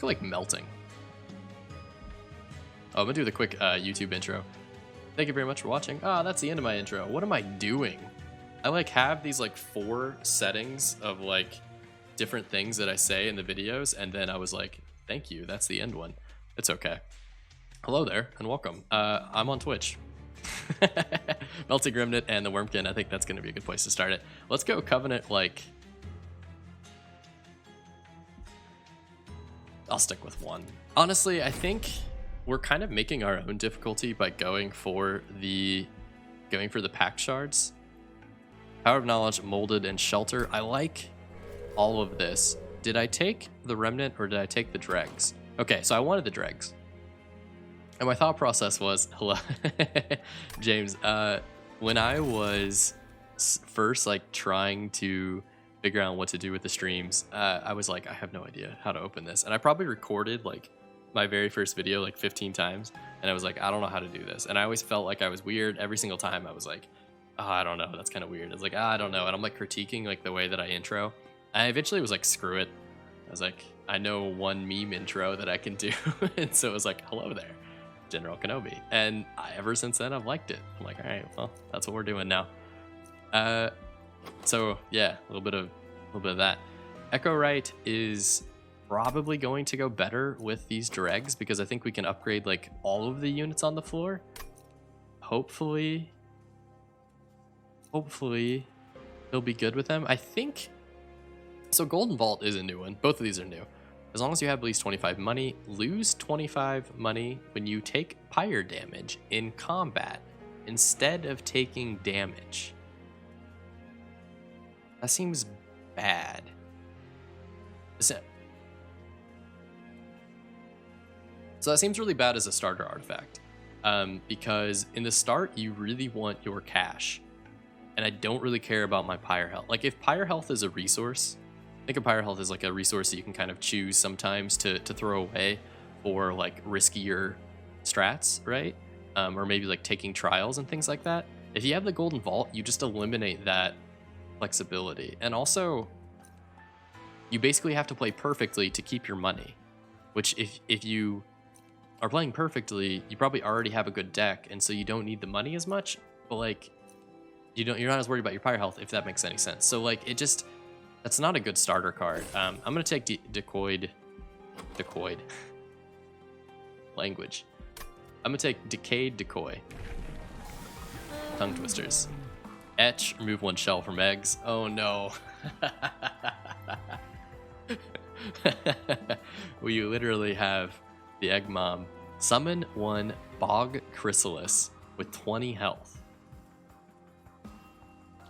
go like melting. Oh, I'm gonna do the quick YouTube intro. Thank you very much for watching. Ah, that's the end of my intro. What am I doing? I like have these like 4 settings of like different things that I say in the videos, and then I was like, thank you, that's the end one. It's okay. Hello there and welcome. I'm on Twitch. Melting Remnant and the Wurmkin. I think that's gonna be a good place to start it. Let's go Covenant. Like, I'll stick with 1. Honestly, I think we're kind of making our own difficulty by going for the pack shards. Power of Knowledge, Molded, and Shelter. I like all of this. Did I take the Remnant or did I take the Dregs? Okay, so I wanted the Dregs. And my thought process was, hello, James, when I was first like trying to figure out what to do with the streams, I was like, I have no idea how to open this. And I probably recorded like my very first video like 15 times. And I was like, I don't know how to do this. And I always felt like I was weird every single time. I was like, oh, I don't know. That's kind of weird. I was like, I don't know. And I'm like critiquing like the way that I intro. I eventually was like, screw it. I was like, I know one meme intro that I can do. And so it was like, hello there, General Kenobi. And ever since then, I've liked it. I'm like, all right, well, that's what we're doing now. So yeah, a little bit of that. Echo Right is probably going to go better with these dregs because I think we can upgrade like all of the units on the floor. Hopefully he'll be good with them. I think so. Golden Vault is a new one. Both of these are new. As long as you have at least 25 money, lose 25 money when you take pyre damage in combat instead of taking damage. That seems bad. So that seems really bad as a starter artifact, because in the start you really want your cash, and I don't really care about my pyre health. Like if pyre health is a resource, think of pyre health as like a resource that you can kind of choose sometimes to throw away for like riskier strats, right? Or maybe like taking trials and things like that. If you have the Golden Vault, you just eliminate that flexibility. And also, you basically have to play perfectly to keep your money, which if you are playing perfectly, you probably already have a good deck, and so you don't need the money as much, but like you're not as worried about your pyre health, if that makes any sense. So like that's not a good starter card. I'm gonna take decoyed language. I'm gonna take Decayed Decoy. Tongue Twisters. Etch, remove 1 shell from eggs. Oh no. Well, you literally have the Egg Mom. Summon 1 Bog Chrysalis with 20 health.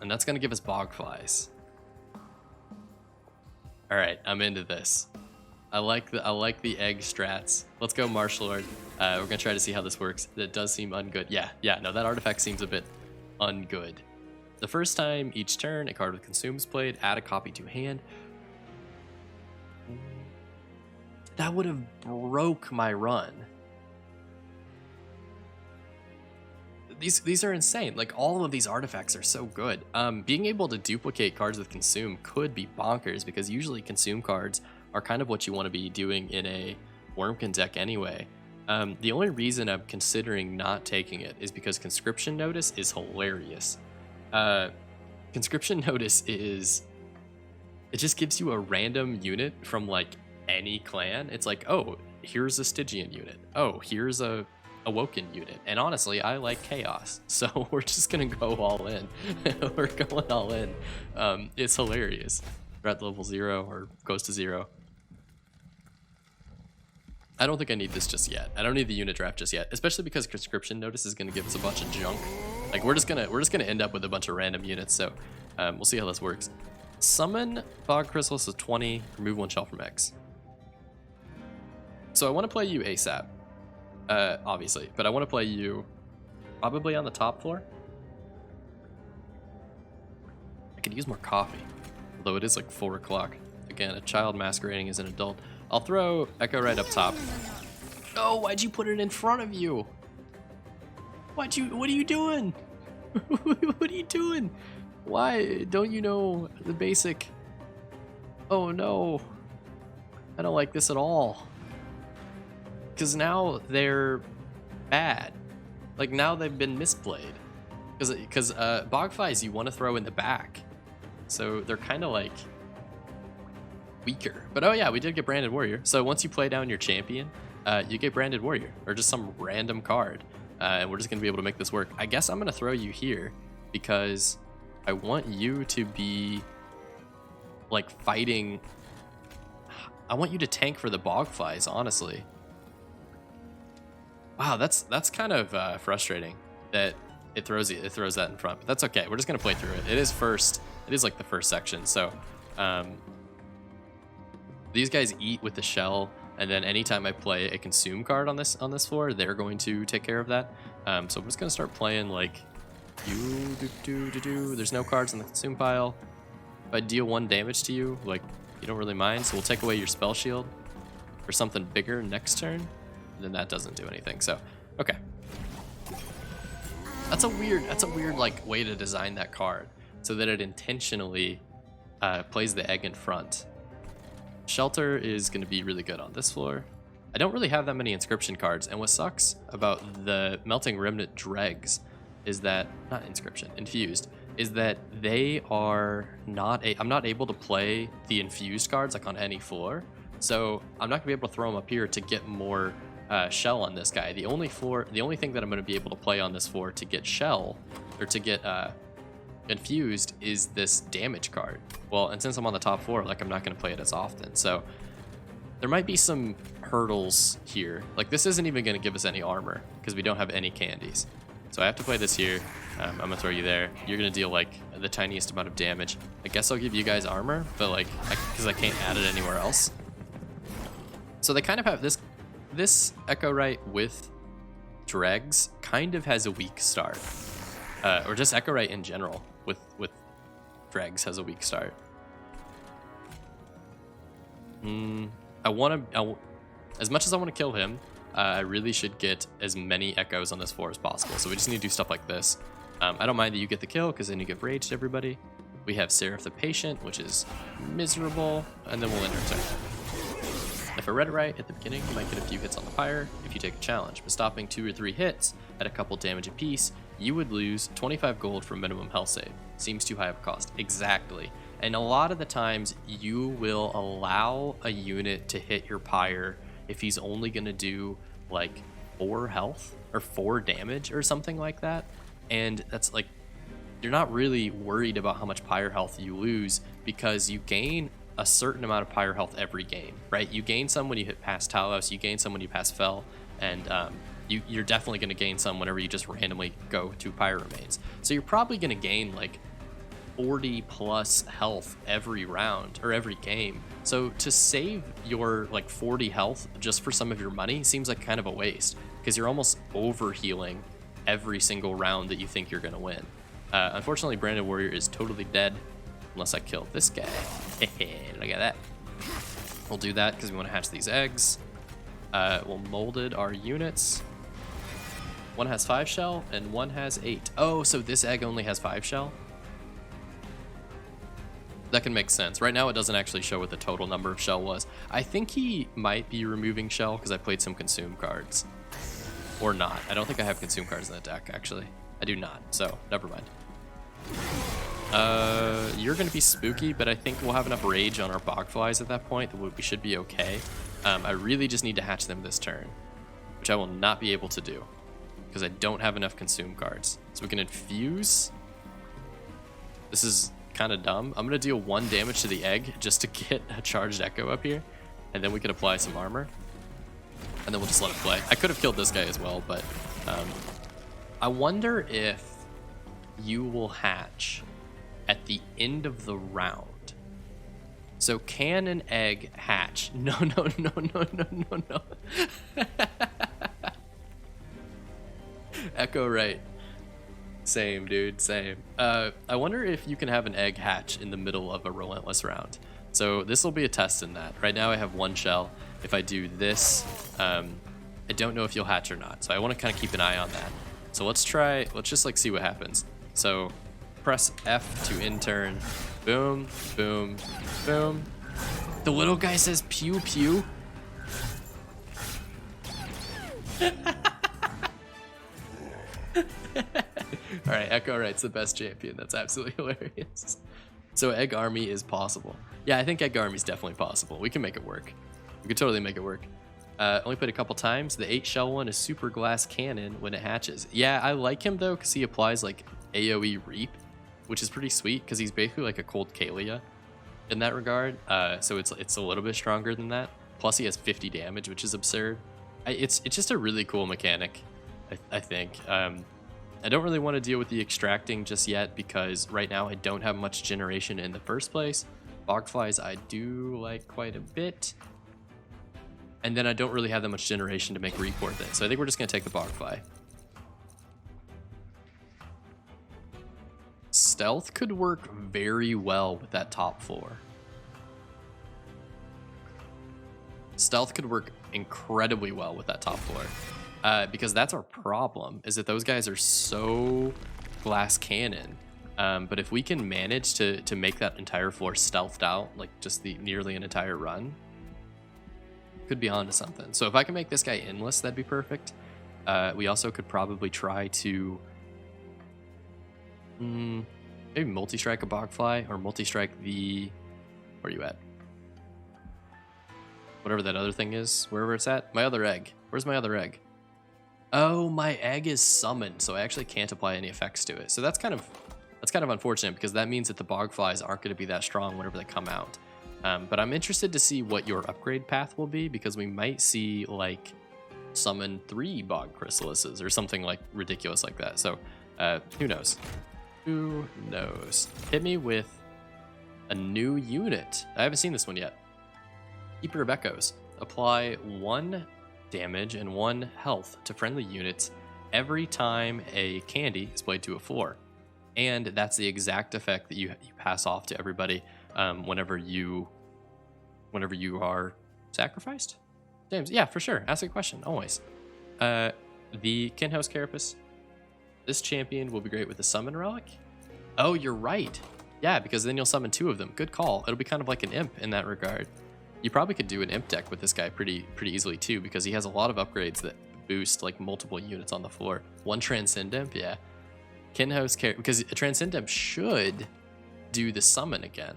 And that's gonna give us Bog Flies. Alright, I'm into this. I like the egg strats. Let's go Marsh Lord. We're gonna try to see how this works. That does seem ungood. Yeah, no, that artifact seems a bit ungood. The first time each turn a card with Consume is played, add a copy to hand. That would have broke my run. These are insane. Like all of these artifacts are so good. Being able to duplicate cards with Consume could be bonkers because usually Consume cards are kind of what you want to be doing in a Wurmkin deck anyway. The only reason I'm considering not taking it is because Conscription Notice is hilarious. Conscription Notice it just gives you a random unit from like any clan. It's like, oh, here's a Stygian unit. Oh, here's a Awoken unit. And honestly, I like chaos, so we're just gonna go all in. We're going all in. It's hilarious. We're at level 0 or goes to 0. I don't think I need this just yet. I don't need the unit draft just yet, especially because Conscription Notice is gonna give us a bunch of junk. Like we're just gonna end up with a bunch of random units. So we'll see how this works. Summon Bog Chrysalis with 20. Remove 1 shell from X. So I want to play you ASAP. Obviously, but I want to play you probably on the top floor. I could use more coffee, although it is like 4 o'clock. Again, a child masquerading as an adult. I'll throw Echo right up top. Oh, why'd you put it in front of you? What are you doing? What are you doing? Why don't you know the basic? Oh no, I don't like this at all. because now they're bad. Like now they've been misplayed. Because Bogfies you want to throw in the back, so they're kind of like weaker. But oh yeah, we did get Branded Warrior. So once you play down your champion, you get Branded Warrior or just some random card, and we're just gonna be able to make this work. I guess I'm gonna throw you here because I want you to be like fighting. I want you to tank for the Bogflies, honestly. Wow, that's kind of frustrating that it throws that in front, but that's okay. We're just gonna play through it. It is like the first section. So these guys eat with the shell, and then anytime I play a consume card on this floor, they're going to take care of that. So I'm just gonna start playing like there's no cards in the consume pile. If I deal 1 damage to you, like you don't really mind, so we'll take away your spell shield for something bigger next turn, and then that doesn't do anything. So okay. That's a weird like way to design that card so that it intentionally plays the egg in front. Shelter is going to be really good on this floor. I don't really have that many inscription cards, and what sucks about the Melting Remnant dregs is that infused is that they are not I'm not able to play the infused cards like on any floor, so I'm not gonna be able to throw them up here to get more shell on this guy. The only thing that I'm going to be able to play on this floor to get shell or to get infused is this damage card. Well, and since I'm on the top floor, like I'm not going to play it as often, so there might be some hurdles here. Like this isn't even going to give us any armor because we don't have any candies. So I have to play this here. I'm going to throw you there. You're going to deal like the tiniest amount of damage. I guess I'll give you guys armor, but like because I can't add it anywhere else. So they kind of have this Echo Rite with dregs kind of has a weak start, or just Echo Rite in general with dregs has a weak start. As much as I want to kill him, I really should get as many echoes on this floor as possible. So we just need to do stuff like this. I don't mind that you get the kill because then you give rage to everybody. We have Seraph the Patient, which is miserable, and then we'll end our turn. If I read it right at the beginning, you might get a few hits on the pyre if you take a challenge, but stopping 2 or 3 hits at a couple damage apiece, you would lose 25 gold for minimum health save. Seems too high of a cost. Exactly. And a lot of the times you will allow a unit to hit your pyre if he's only going to do like 4 health or 4 damage or something like that. And that's like, you're not really worried about how much pyre health you lose because you gain a certain amount of pyre health every game, right? You gain some when you hit past Talos, you gain some when you pass Fel, and you're definitely going to gain some whenever you just randomly go to pyre remains. So you're probably going to gain like 40 plus health every round or every game. So to save your like 40 health just for some of your money seems like kind of a waste because you're almost over healing every single round that you think you're going to win. Unfortunately, Branded Warrior is totally dead unless I kill this guy. Look at that. We'll do that because we want to hatch these eggs. We'll molded our units. One has 5 shell and one has 8. Oh, so this egg only has 5 shell? That can make sense. Right now it doesn't actually show what the total number of shell was. I think he might be removing shell because I played some consume cards. Or not. I don't think I have consume cards in the deck, actually. I do not, so never mind. You're going to be spooky, but I think we'll have enough rage on our Bogflies at that point that we should be okay. I really just need to hatch them this turn, which I will not be able to do because I don't have enough consume cards. So we can infuse. This is kind of dumb. I'm going to deal 1 damage to the egg just to get a charged echo up here, and then we can apply some armor, and then we'll just let it play. I could have killed this guy as well, but I wonder if you will hatch at the end of the round. So can an egg hatch? No. Echo right. Same, dude, same. I wonder if you can have an egg hatch in the middle of a relentless round. So this will be a test in that. Right now I have 1 shell. If I do this, I don't know if you'll hatch or not. So I want to kind of keep an eye on that. So let's just like see what happens. So press F to intern. Boom, boom, boom. The little guy says pew pew. Echo Right's the best champion. That's absolutely hilarious. So Egg Army is possible. Yeah, I think Egg Army is definitely possible. We can make it work. We could totally make it work. Only played a couple times. The 8 shell one is super glass cannon when it hatches. Yeah, I like him though because he applies like AoE reap, which is pretty sweet because he's basically like a cold Kalia in that regard. So it's a little bit stronger than that. Plus he has 50 damage, which is absurd. It's just a really cool mechanic, I think. I don't really want to deal with the extracting just yet because right now I don't have much generation in the first place. Bogflies I do like quite a bit. And then I don't really have that much generation to make reap worth it. So I think we're just going to take the Bogfly. Stealth could work very well with that top floor. Stealth could work incredibly well with that top floor. Because that's our problem, is that those guys are so glass cannon. But if we can manage to make that entire floor stealthed out, like just nearly an entire run, could be onto something. So if I can make this guy endless, that'd be perfect. We also could probably try to maybe multi-strike a Bogfly or multi-strike the... Where are you at? Whatever that other thing is, wherever it's at. My other egg. Where's my other egg? Oh, my egg is summoned, so I actually can't apply any effects to it. So that's kind of unfortunate because that means that the Bogflies aren't going to be that strong whenever they come out. But I'm interested to see what your upgrade path will be because we might see like summon 3 Bog Chrysalises or something like ridiculous like that. So who knows? Who knows? Hit me with a new unit. I haven't seen this one yet. Keeper of Echoes. Apply 1 damage and 1 health to friendly units every time a candy is played to a floor. And that's the exact effect that you pass off to everybody whenever you are sacrificed. James, yeah, for sure. Ask a question, always. The Kinhouse Carapace. This champion will be great with the summon relic. Oh, you're right. Yeah, because then you'll summon 2 of them. Good call. It'll be kind of like an imp in that regard. You probably could do an imp deck with this guy pretty easily too, because he has a lot of upgrades that boost like multiple units on the floor. 1 Transcend Imp, yeah. Kinhouse because a Transcend Imp should do the summon again.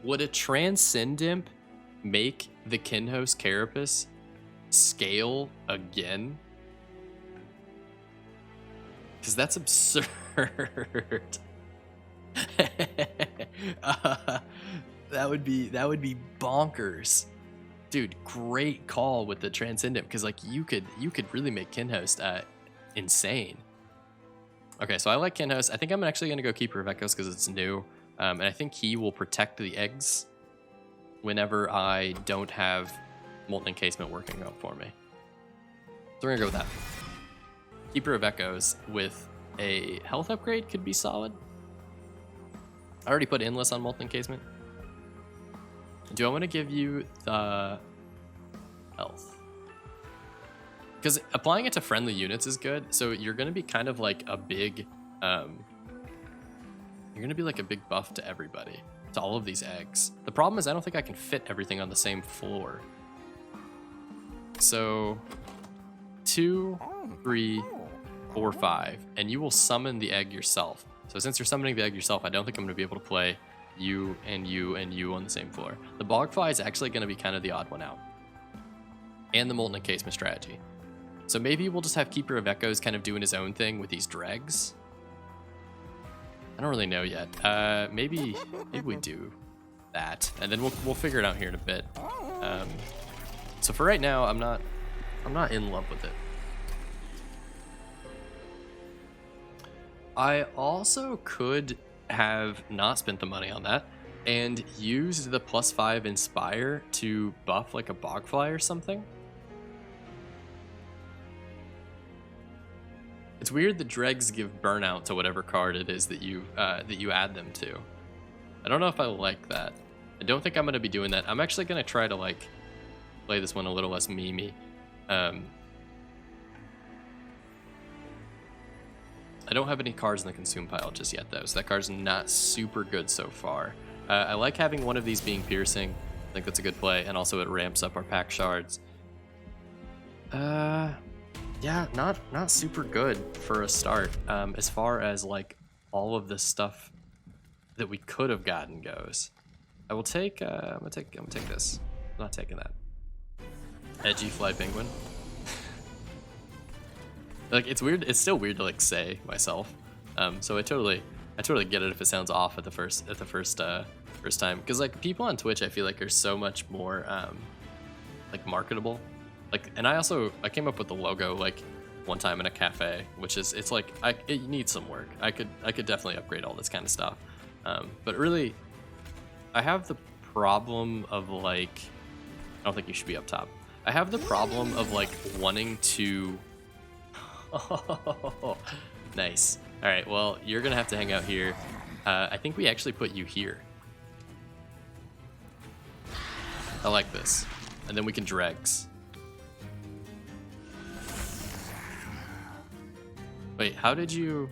Would a Transcend Imp make the Kinhouse Carapace scale again? Because that's absurd. That would be bonkers, dude. Great call with the Transcendent because like you could really make Kinhouse insane. Okay, so I like Kinhouse. I think I'm actually gonna go Keeper of Echoes because it's new, and I think he will protect the eggs whenever I don't have Molten Encasement working out for me. So we're gonna go with that. Keeper of Echoes with a health upgrade could be solid. I already put Endless on Molten Encasement. Do I want to give you the health? Because applying it to friendly units is good. So you're going to be kind of like a big... you're going to be like a big buff to everybody. To all of these eggs. The problem is I don't think I can fit everything on the same floor. So 2, 3, 4, 5. And you will summon the egg yourself. So since you're summoning the egg yourself, I don't think I'm going to be able to play you and you and you on the same floor. The Bogfly is actually going to be kind of the odd one out. And the Molten Encasement strategy. So maybe we'll just have Keeper of Echoes kind of doing his own thing with these dregs. I don't really know yet. Maybe we do that. And then we'll figure it out here in a bit. So for right now, I'm not in love with it. I also could have not spent the money on that and used the +5 Inspire to buff like a Bogfly or something. It's weird that dregs give burnout to whatever card it is that you add them to. I don't know if I like that. I don't think I'm going to be doing that. I'm actually going to try to like play this one a little less memey. I don't have any cards in the consume pile just yet, though, so that card's not super good so far. I like having one of these being piercing. I think that's a good play, and also it ramps up our pack shards. Yeah, not super good for a start. As far as like all of the stuff that we could have gotten goes. I will take. I'm gonna take this. I'm not taking that. Edgy fly penguin. Like it's weird. It's still weird to like say myself. So I totally get it if it sounds off at the first time. Because like people on Twitch, I feel like are so much more like marketable. Like, and I came up with the logo like one time in a cafe, which is it's like it needs some work. I could definitely upgrade all this kind of stuff. But really, I have the problem of like, I don't think you should be up top. I have the problem of like wanting to. Oh, nice. All right. Well, you're gonna have to hang out here. I think we actually put you here. I like this, and then we can dregs. Wait, how did you?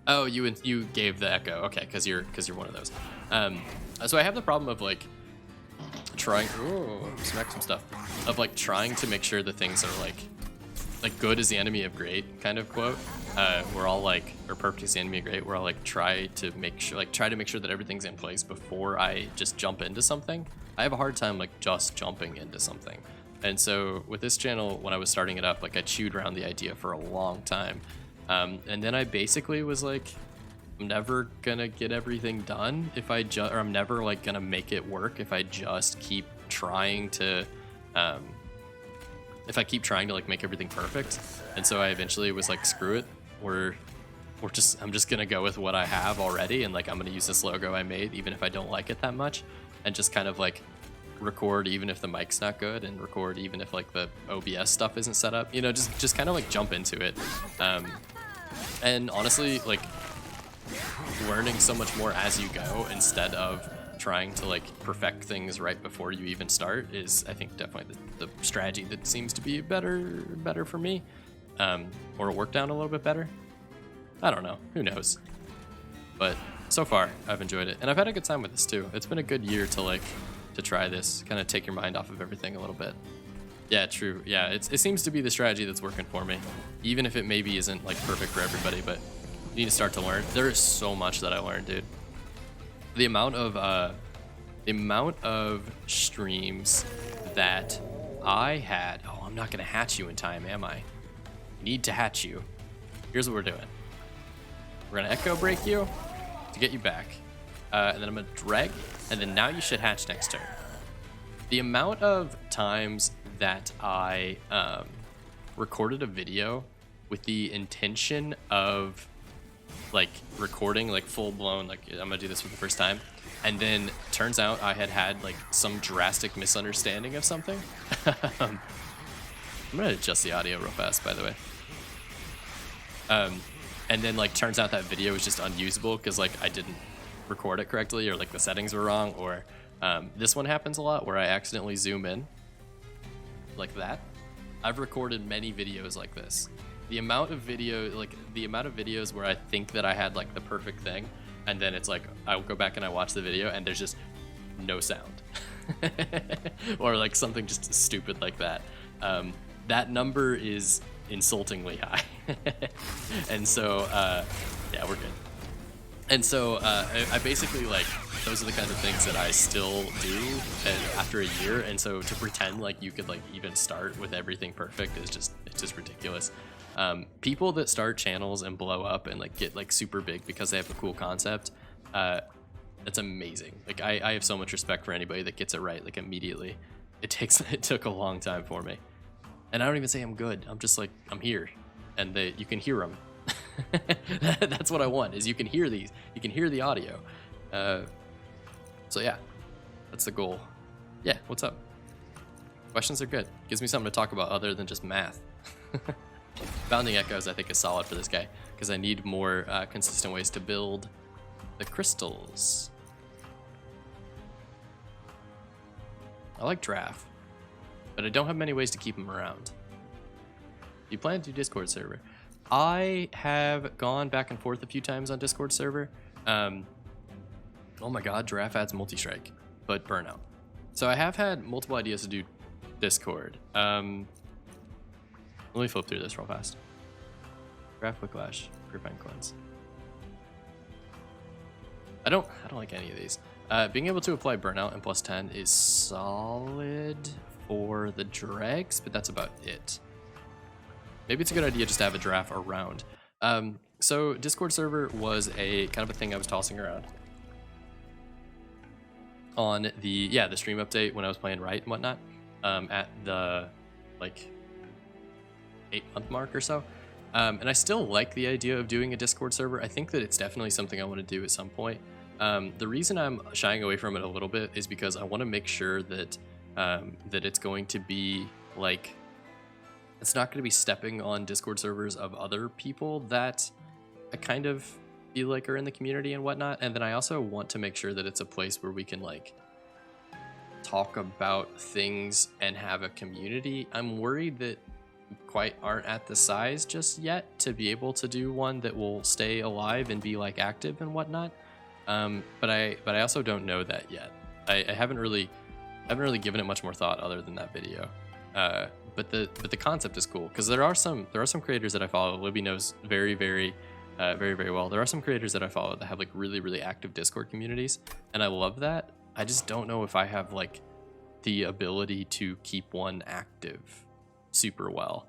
Oh, you gave the echo. Okay, because you're one of those. So I have the problem of like trying. Ooh, smack some stuff. Of like trying to make sure the things are like good is the enemy of great kind of quote. We're all like, or perfect is the enemy of great. We're all like try to make sure that everything's in place before I just jump into something. I have a hard time like just jumping into something. And so with this channel, when I was starting it up, like I chewed around the idea for a long time. And then I basically was like, I'm never gonna get everything done if I or I'm never like gonna make it work if I just keep trying to, like make everything perfect. And so I eventually was like, screw it. I'm just gonna go with what I have already. And like, I'm gonna use this logo I made, even if I don't like it that much, and just kind of like record even if the mic's not good, and record even if like the OBS stuff isn't set up, you know, just kind of like jump into it. And honestly, like learning so much more as you go instead of trying to like perfect things right before you even start is, I think, definitely the strategy that seems to be better for me, or it worked out a little bit better. I don't know, who knows, but so far I've enjoyed it, and I've had a good time with this too. It's been a good year to try this, kind of take your mind off of everything a little bit. Yeah, true. Yeah, it seems to be the strategy that's working for me, even if it maybe isn't like perfect for everybody, but you need to start to learn. There is so much that I learned, dude. The amount of streams that I had. Oh, I'm not gonna hatch you in time, am I? Need to hatch you. Here's what we're doing. We're gonna echo break you to get you back, and then I'm gonna drag, and then now you should hatch next turn. The amount of times that I recorded a video with the intention of like recording like full blown, like I'm gonna do this for the first time, and then turns out I had like some drastic misunderstanding of something. I'm gonna adjust the audio real fast, by the way. And then like turns out that video was just unusable because like I didn't record it correctly, or like the settings were wrong, or this one happens a lot where I accidentally zoom in like that. I've recorded many videos like this. The amount of videos where I think that I had like the perfect thing, and then it's like I'll go back and I watch the video and there's just no sound or like something just stupid like that. That number is insultingly high. And so yeah, we're good. And so I basically like, those are the kinds of things that I still do after a year. And so to pretend like you could like even start with everything perfect is it's just ridiculous. People that start channels and blow up and like get like super big because they have a cool concept, that's amazing. Like I have so much respect for anybody that gets it right like immediately. It took a long time for me, and I don't even say I'm good. I'm just like, I'm here, and you can hear them. That's what I want, is you can hear these, you can hear the audio. So yeah, that's the goal. Yeah, what's up? Questions are good. Gives me something to talk about other than just math. Bounding Echoes I think is solid for this guy because I need more consistent ways to build the crystals. I like Draft, but I don't have many ways to keep him around. You plan to do Discord server? I have gone back and forth a few times on Discord server. Oh my god, Draft adds multi-strike, but burnout. So I have had multiple ideas to do Discord. Let me flip through this real fast. Craft Whiplash, Prevent Cleanse. I don't like any of these. Being able to apply Burnout and +10 is solid for the dregs, but that's about it. Maybe it's a good idea just to have a giraffe around. So Discord server was a kind of a thing I was tossing around on the stream update when I was playing Right and whatnot, at the like 8-month mark or so. And I still like the idea of doing a Discord server. I think that it's definitely something I want to do at some point. The reason I'm shying away from it a little bit is because I want to make sure that that it's going to be like, it's not going to be stepping on Discord servers of other people that I kind of feel like are in the community and whatnot. And then I also want to make sure that it's a place where we can like talk about things and have a community. I'm worried that we quite aren't at the size just yet to be able to do one that will stay alive and be like active and whatnot. But I also don't know that yet. I haven't really given it much more thought other than that video. But the concept is cool because there are some creators that I follow. Libby knows very well. There are some creators that I follow that have like really active Discord communities, and I love that. I just don't know if I have like the ability to keep one active super well.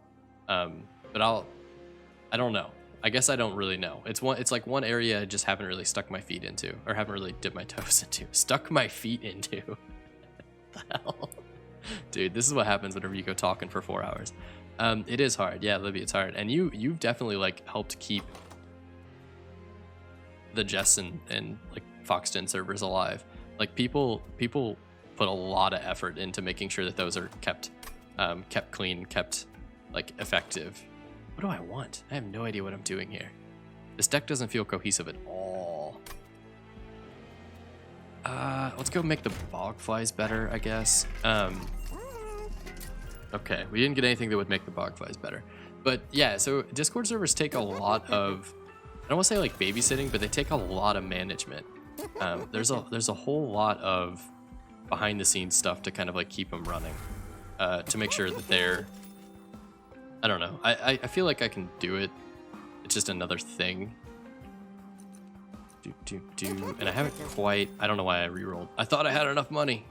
But I don't know. I guess I don't really know. It's like one area I just haven't really stuck my feet into, or haven't really dipped my toes into. Stuck my feet into. What the hell? Dude, this is what happens whenever you go talking for 4 hours. It is hard. Yeah, Libby, it's hard. And you've definitely like helped keep the Jess and like Foxton servers alive. Like people put a lot of effort into making sure that those are kept clean, kept like effective. What do I want? I have no idea what I'm doing here. This deck doesn't feel cohesive at all. Let's go make the bog flies better, I guess. Okay, we didn't get anything that would make the bog flies better. But yeah, so Discord servers take a lot of, I don't want to say like babysitting, but they take a lot of management. There's a whole lot of behind the scenes stuff to kind of like keep them running, to make sure that they're, I don't know. I feel like I can do it. It's just another thing. And I haven't quite, I don't know why I rerolled. I thought I had enough money.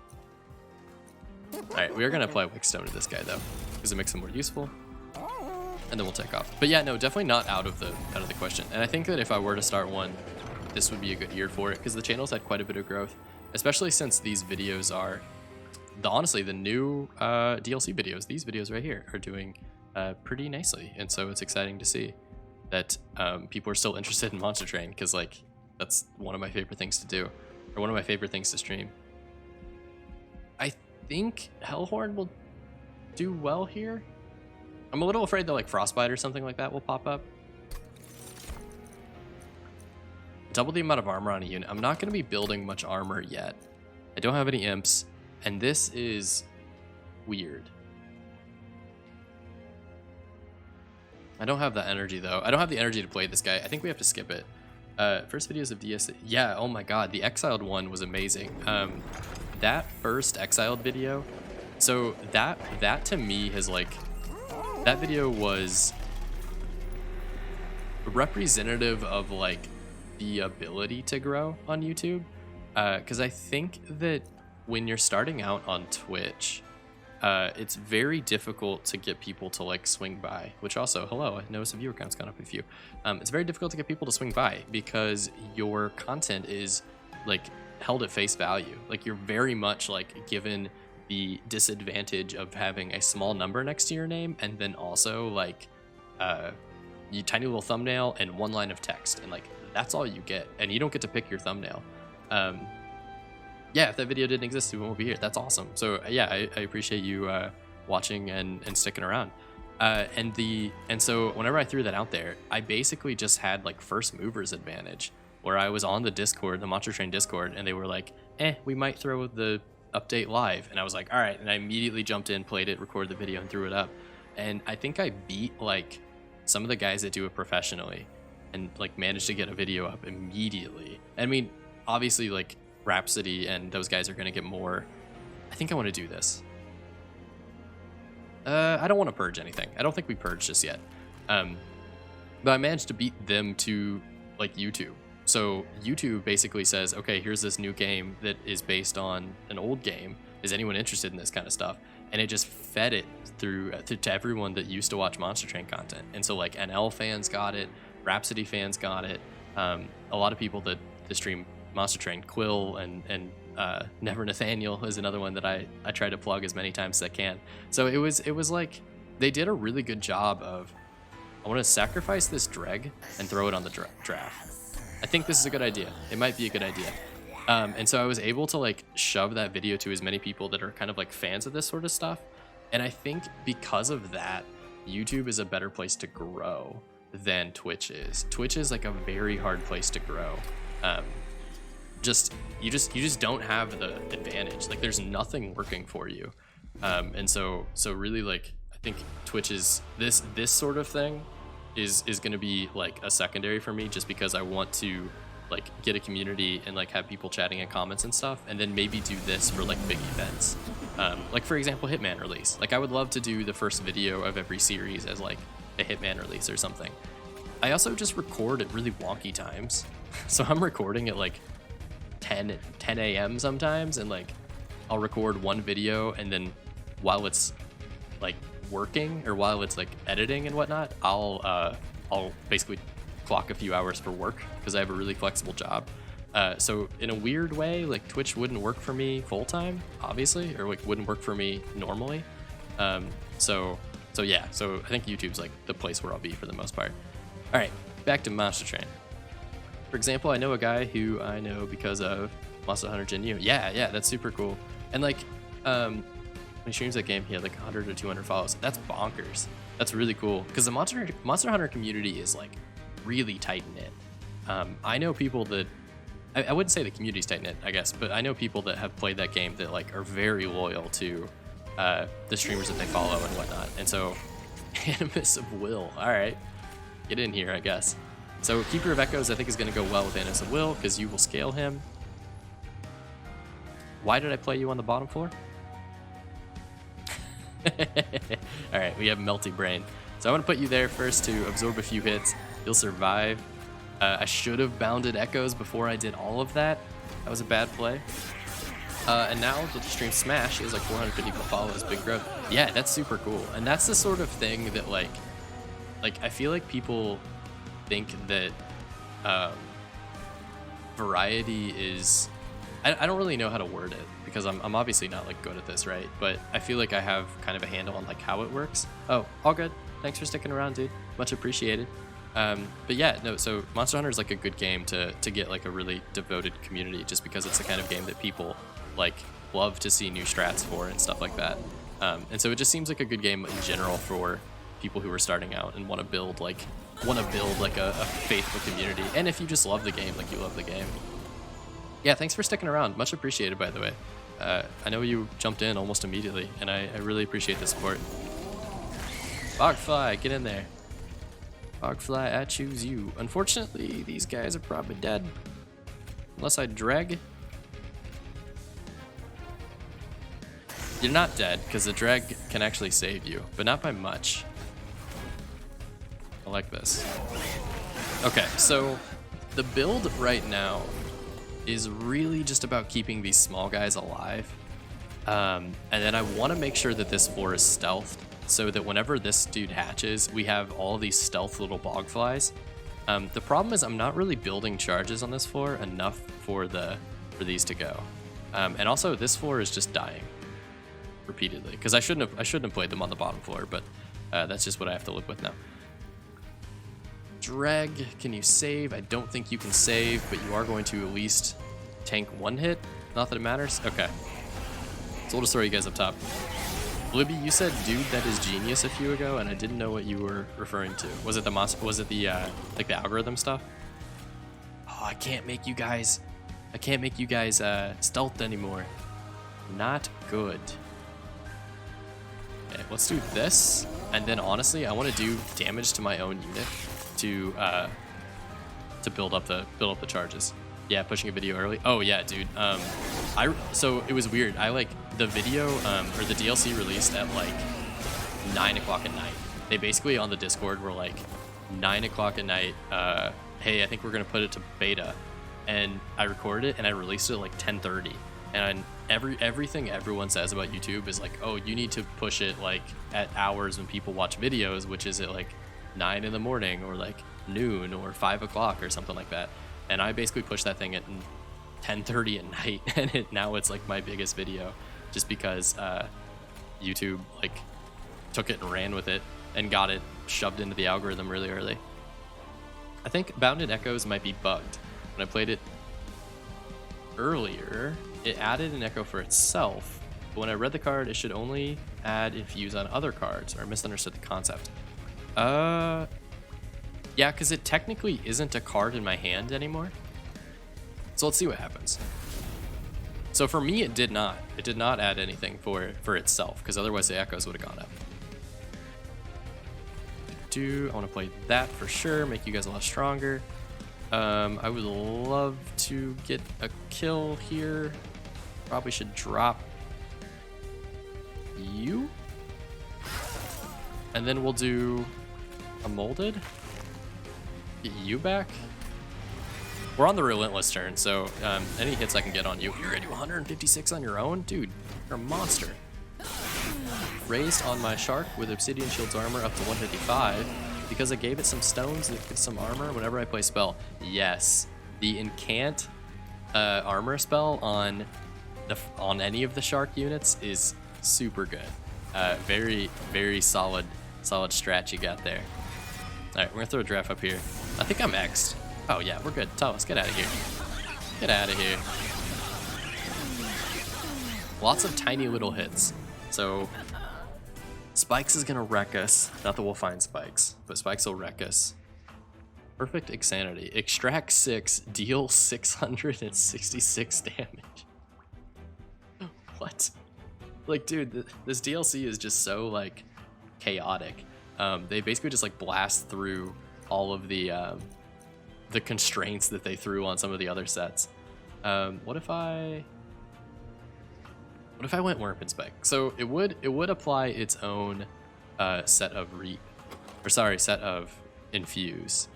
All right, we are gonna apply Wickstone to this guy though, because it makes him more useful. And then we'll take off. But yeah, no, definitely not out of the question. And I think that if I were to start one, this would be a good year for it, because the channel's had quite a bit of growth, especially since these videos are, honestly, the new DLC videos. These videos right here are doing pretty nicely, and so it's exciting to see that people are still interested in Monster Train, because like that's one of my favorite things to do, or one of my favorite things to stream. I think Hellhorn will do well here. I'm a little afraid that like Frostbite or something like that will pop up. Double the amount of armor on a unit. I'm not going to be building much armor yet. I don't have any imps, and this is weird. I don't have the energy though. I don't have the energy to play this guy. I think we have to skip it. First videos of DS. Yeah, oh my god, the Exiled one was amazing. That first Exiled video, so that to me has like, that video was representative of like the ability to grow on YouTube. Because I think that when you're starting out on Twitch, it's very difficult to get people to like swing by, which also, hello, I noticed the viewer count's gone up a few. It's very difficult to get people to swing by because your content is like held at face value. Like you're very much like given the disadvantage of having a small number next to your name, and then also like you tiny little thumbnail and one line of text, and like that's all you get, and you don't get to pick your thumbnail. Yeah, if that video didn't exist, we won't be here. That's awesome. So yeah, I appreciate you watching and sticking around. And so whenever I threw that out there, I basically just had like first movers advantage, where I was on the Discord, the Monster Train Discord, and they were like, we might throw the update live. And I was like, all right. And I immediately jumped in, played it, recorded the video, and threw it up. And I think I beat like some of the guys that do it professionally and like managed to get a video up immediately. I mean, obviously like Rhapsody and those guys are going to get more. I think I want to do this. I don't want to purge anything. I don't think we purged just yet. But I managed to beat them to like YouTube. So YouTube basically says, okay, here's this new game that is based on an old game. Is anyone interested in this kind of stuff? And it just fed it through to everyone that used to watch Monster Train content. And so like NL fans got it, Rhapsody fans got it. A lot of people that stream Monster Train, Quill and Never Nathaniel is another one that I try to plug as many times as I can. So it was like they did a really good job of, I want to sacrifice this Dreg and throw it on the draft. I think this is a good idea. It might be a good idea. And so I was able to like shove that video to as many people that are kind of like fans of this sort of stuff. And I think because of that, YouTube is a better place to grow than Twitch is. Twitch is like a very hard place to grow. You just don't have the advantage. Like there's nothing working for you. And so really like I think Twitch is this sort of thing is going to be like a secondary for me, just because I want to like get a community and like have people chatting in comments and stuff, and then maybe do this for like big events. Like for example, Hitman release. Like I would love to do the first video of every series as like a Hitman release or something. I also just record at really wonky times. So I'm recording at like 10 a.m. sometimes, and like I'll record one video, and then while it's like working or while it's like editing and whatnot, I'll basically clock a few hours for work because I have a really flexible job. So in a weird way, like Twitch wouldn't work for me full time, obviously, or like wouldn't work for me normally. So yeah, so I think YouTube's like the place where I'll be for the most part. All right, back to Monster Train. For example, I know a guy who I know because of Monster Hunter Gen U. Yeah, that's super cool. And like, when he streams that game, he had like 100 or 200 follows. That's bonkers. That's really cool because the Monster Hunter community is like really tight knit. I know people that I wouldn't say the community's tight knit, I guess, but I know people that have played that game that like are very loyal to the streamers that they follow and whatnot. And so, Animus of Will. All right, get in here, I guess. So Keeper of Echoes, I think, is going to go well with Animus of Will because you will scale him. Why did I play you on the bottom floor? All right, we have Melty Brain. So I want to put you there first to absorb a few hits. You'll survive. I should have bounded Echoes before I did all of that. That was a bad play. And now the stream Smash is like 450 followers, big growth. Yeah, that's super cool. And that's the sort of thing that like I feel like people think that variety is, I don't really know how to word it because I'm obviously not like good at this, right? But I feel like I have kind of a handle on like how it works. Oh, all good. Thanks for sticking around, dude. Much appreciated. But yeah, no, so Monster Hunter is like a good game to get like a really devoted community, just because it's the kind of game that people like love to see new strats for and stuff like that. And so it just seems like a good game in general for people who are starting out and want to build like a faithful community. And if you just love the game, like you love the game. Yeah, thanks for sticking around. Much appreciated, by the way. I know you jumped in almost immediately, and I really appreciate the support. Bogfly, get in there. Bogfly, I choose you. Unfortunately, these guys are probably dead. Unless I drag. You're not dead, because the drag can actually save you, but not by much. I like this. Okay, so the build right now is really just about keeping these small guys alive. And then I want to make sure that this floor is stealthed, so that whenever this dude hatches, we have all these stealth little bogflies. The problem is I'm not really building charges on this floor enough for these to go. And also this floor is just dying repeatedly, because I shouldn't have played them on the bottom floor, but that's just what I have to live with now. Drag, can you save? I don't think you can save, but you are going to at least tank one hit. Not that it matters. Okay. So we'll just throw you guys up top. Libby, you said "dude, that is genius" a few ago, and I didn't know what you were referring to. Was it the like the algorithm stuff? Oh, I can't make you guys stealthed anymore. Not good. Okay, let's do this, and then honestly, I want to do damage to my own unit to build up the charges. Yeah, pushing a video early. Oh yeah, dude. So it was weird. I like the video or the DLC released at like 9 o'clock at night. They basically on the Discord were like 9 o'clock at night. Hey, I think we're gonna put it to beta, and I recorded it and I released it at like 10:30. And everything everyone says about YouTube is like, oh, you need to push it like at hours when people watch videos, which is at like 9 in the morning or like noon or 5 o'clock or something like that. And I basically pushed that thing at 10:30 at night, and now it's like my biggest video, just because YouTube like took it and ran with it and got it shoved into the algorithm really early. I think Bounded Echoes might be bugged. When I played it earlier, it added an echo for itself, but when I read the card, it should only add infuse on other cards, or I misunderstood the concept. Yeah, because it technically isn't a card in my hand anymore. So let's see what happens. So for me, it did not add anything for itself, because otherwise the echoes would have gone up. I want to play that for sure, make you guys a lot stronger. I would love to get a kill here. Probably should drop you. And then we'll do a molded. Get you back. We're on the relentless turn, so any hits I can get on you. You're gonna do 156 on your own? Dude, you're a monster. Raised on my shark with Obsidian Shield's armor up to 155 because I gave it some stones that give some armor whenever I play spell. Yes, the incant armor spell on any of the shark units is super good. Very, very solid strat you got there. All right, we're gonna throw a draft up here. I think I'm X'd. Oh yeah, we're good. Thomas, get out of here. Get out of here. Lots of tiny little hits. So Spikes is gonna wreck us. Not that we'll find Spikes, but Spikes will wreck us. Perfect Insanity. Extract 6, deal 666 damage. What? Like, dude, this DLC is just so like chaotic. They basically just like blast through all of the constraints that they threw on some of the other sets. What if I went Wurmkin spec? So it would apply its own set of set of infuse.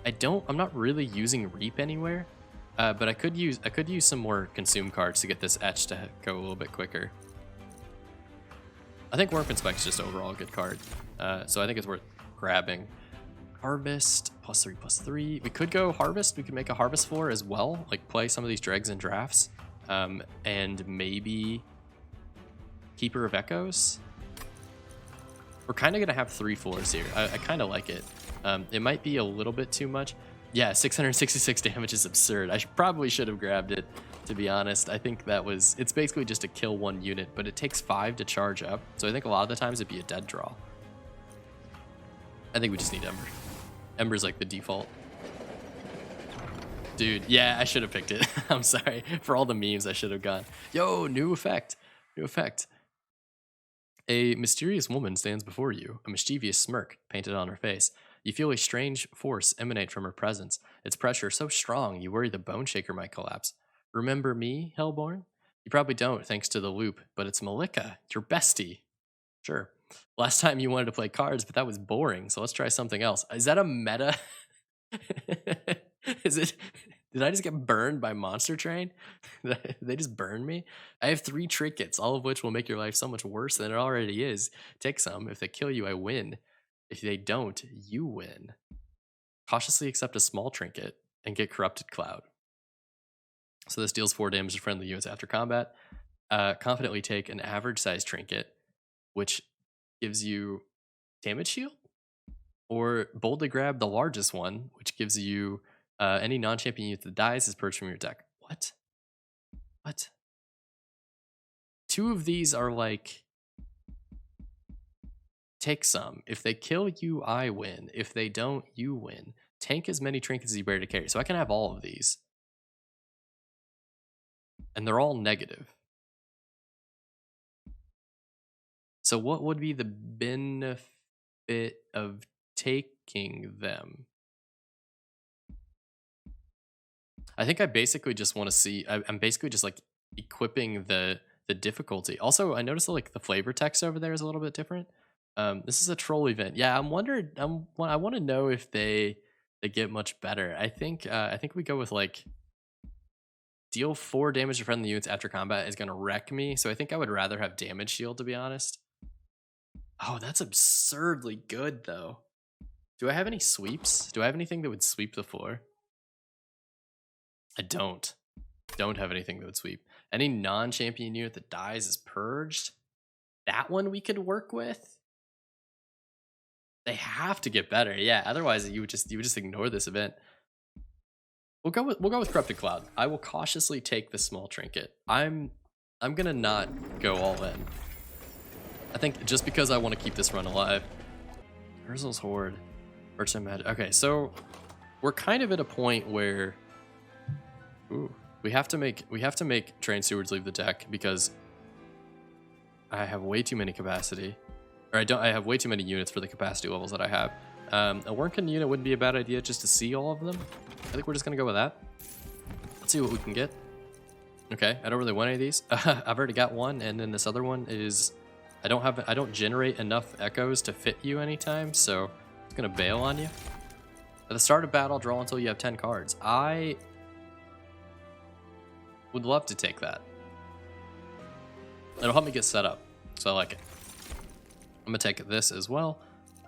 I'm not really using Reap anywhere, but I could use some more consume cards to get this etch to go a little bit quicker. I think Wurmkin spec's just overall a good card, so I think it's worth grabbing. Harvest +3/+3. We could go Harvest. We could make a Harvest floor as well, like play some of these dregs and drafts. And maybe Keeper of Echoes. We're kind of going to have 3 floors here. I kind of like it. It might be a little bit too much. Yeah, 666 damage is absurd. I probably should have grabbed it, to be honest. I think it's basically just to kill 1 unit, but it takes 5 to charge up. So I think a lot of the times it'd be a dead draw. I think we just need Ember. Ember's like the default. Dude, yeah, I should have picked it. I'm sorry. For all the memes, I should have gone. Yo, new effect. New effect. A mysterious woman stands before you, a mischievous smirk painted on her face. You feel a strange force emanate from her presence. Its pressure so strong you worry the bone shaker might collapse. Remember me, Hellborn? You probably don't, thanks to the loop, but it's Malicka, your bestie. Sure. Last time you wanted to play cards, but that was boring, so let's try something else. Is that a meta? Is it? Did I just get burned by Monster Train? They just burned me? I have 3 trinkets, all of which will make your life so much worse than it already is. Take some. If they kill you, I win. If they don't, you win. Cautiously accept a small trinket and get Corrupted Cloud. So this deals 4 damage to friendly units after combat. Confidently take an average size trinket, which gives you damage shield. Or boldly grab the largest one, which gives you any non-champion unit that dies is purged from your deck. What? What? 2 of these are like, take some. If they kill you, I win. If they don't, you win. Tank as many trinkets as you bear to carry. So I can have all of these. And they're all negative. So what would be the benefit of taking them? I think I basically just want to see, I'm basically just like equipping the the difficulty. Also, I noticed like the flavor text over there is a little bit different. This is a troll event. Yeah, I'm wondering. I want to know if they get much better. I think we go with like deal 4 damage to friendly units after combat is gonna wreck me. So I think I would rather have damage shield, to be honest. Oh, that's absurdly good though. Do I have any sweeps? Do I have anything that would sweep the floor? I don't. Don't have anything that would sweep. Any non-champion unit that dies is purged. That one we could work with. They have to get better, yeah. Otherwise, you would just ignore this event. We'll go with Corrupted Cloud. I will cautiously take the small trinket. I'm gonna not go all in. I think just because I want to keep this run alive. Urzel's Horde. Merchant Magic. Okay, so we're kind of at a point where we have to make Trained Stewards leave the deck because I have way too many capacity. Or I have way too many units for the capacity levels that I have. A Wurmkin unit wouldn't be a bad idea just to see all of them. I think we're just gonna go with that. Let's see what we can get. Okay, I don't really want any of these. I've already got one, and then this other one is I don't generate enough echoes to fit you anytime, so it's gonna bail on you. At the start of battle, draw until you have 10 cards. I would love to take that. It'll help me get set up, so I like it. I'm gonna take this as well.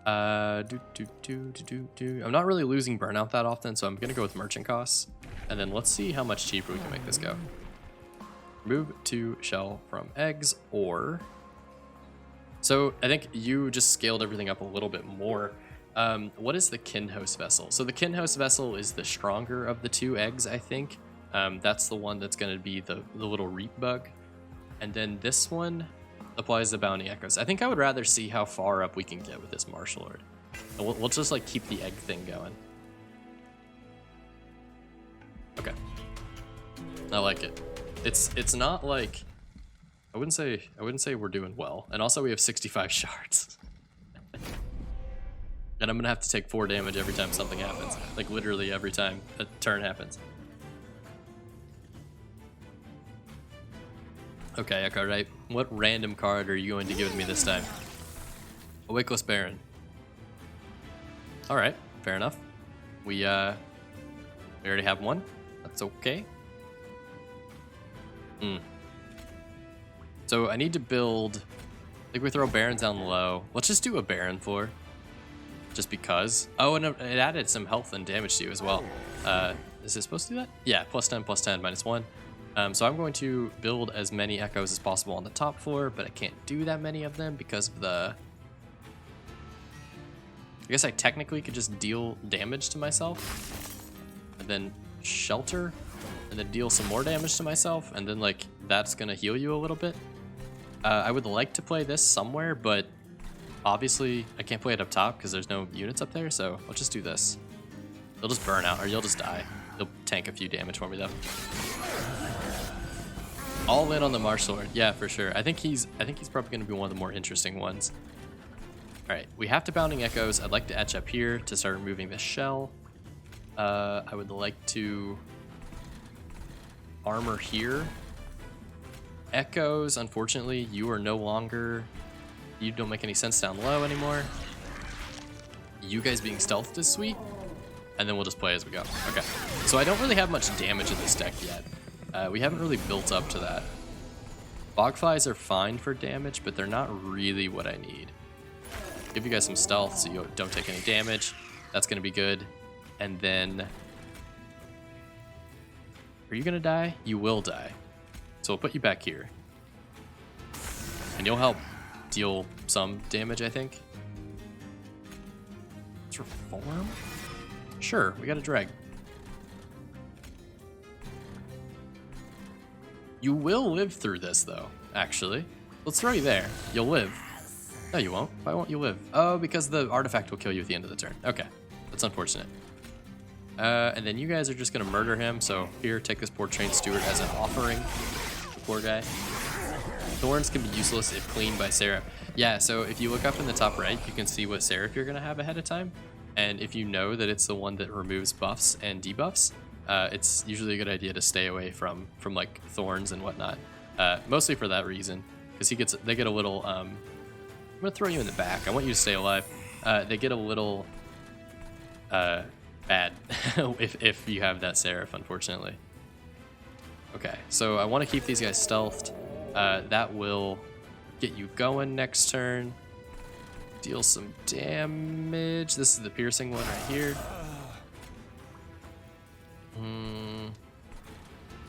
I'm not really losing burnout that often, so I'm gonna go with merchant costs. And then let's see how much cheaper we can make this go. Remove 2 shell from eggs, or... So I think you just scaled everything up a little bit more. What is the Kinhost Vessel? So the Kinhost Vessel is the stronger of the 2 eggs, I think. That's the one that's gonna be the little reap bug. And then this one applies the bounty echoes. I think I would rather see how far up we can get with this Martial Lord. We'll just like keep the egg thing going. Okay, I like it. It's not like I wouldn't say we're doing well. And also we have 65 shards. And I'm gonna have to take 4 damage every time something happens. Like literally every time a turn happens. Okay, Echo, right? What random card are you going to give me this time? A Wakeless Baron. Alright, fair enough. We already have one. That's okay. So I need to build... I think we throw Barons down low. Let's just do a Baron floor. Just because. Oh, and it added some health and damage to you as well. Is it supposed to do that? Yeah, +10, +10, -1. So I'm going to build as many echoes as possible on the top floor, but I can't do that many of them because of the... I guess I technically could just deal damage to myself, and then shelter, and then deal some more damage to myself, and then like that's gonna heal you a little bit. I would like to play this somewhere, but obviously I can't play it up top because there's no units up there, so I'll just do this. They'll just burn out, or you'll just die. You'll tank a few damage for me though. All in on the Martial Lord, yeah, for sure. I think he's probably going to be one of the more interesting ones. All right, we have to Bounding Echoes. I'd like to etch up here to start removing this shell. I would like to armor here. Echoes, unfortunately, you are no longer... You don't make any sense down low anymore. You guys being stealthed is sweet. And then we'll just play as we go. Okay, so I don't really have much damage in this deck yet. We haven't really built up to that. Bogflies are fine for damage, but they're not really what I need. Give you guys some stealth so you don't take any damage. That's going to be good. And then... Are you going to die? You will die. So we'll put you back here. And you'll help deal some damage, I think. Let's reform? Sure, we got a drag. You will live through this, though, actually. Let's throw you there. You'll live. No, you won't. Why won't you live? Oh, because the artifact will kill you at the end of the turn. Okay, that's unfortunate. And then you guys are just going to murder him, so here, take this poor Trained Steward as an offering. The poor guy. Thorns can be useless if cleaned by Seraph. Yeah, so if you look up in the top right, you can see what Seraph you're going to have ahead of time. And if you know that it's the one that removes buffs and debuffs, it's usually a good idea to stay away from like thorns and whatnot. Mostly for that reason, because they get a little. I'm gonna throw you in the back. I want you to stay alive. They get a little bad if you have that Seraph, unfortunately. Okay, so I want to keep these guys stealthed. That will get you going next turn. Deal some damage. This is the piercing one right here.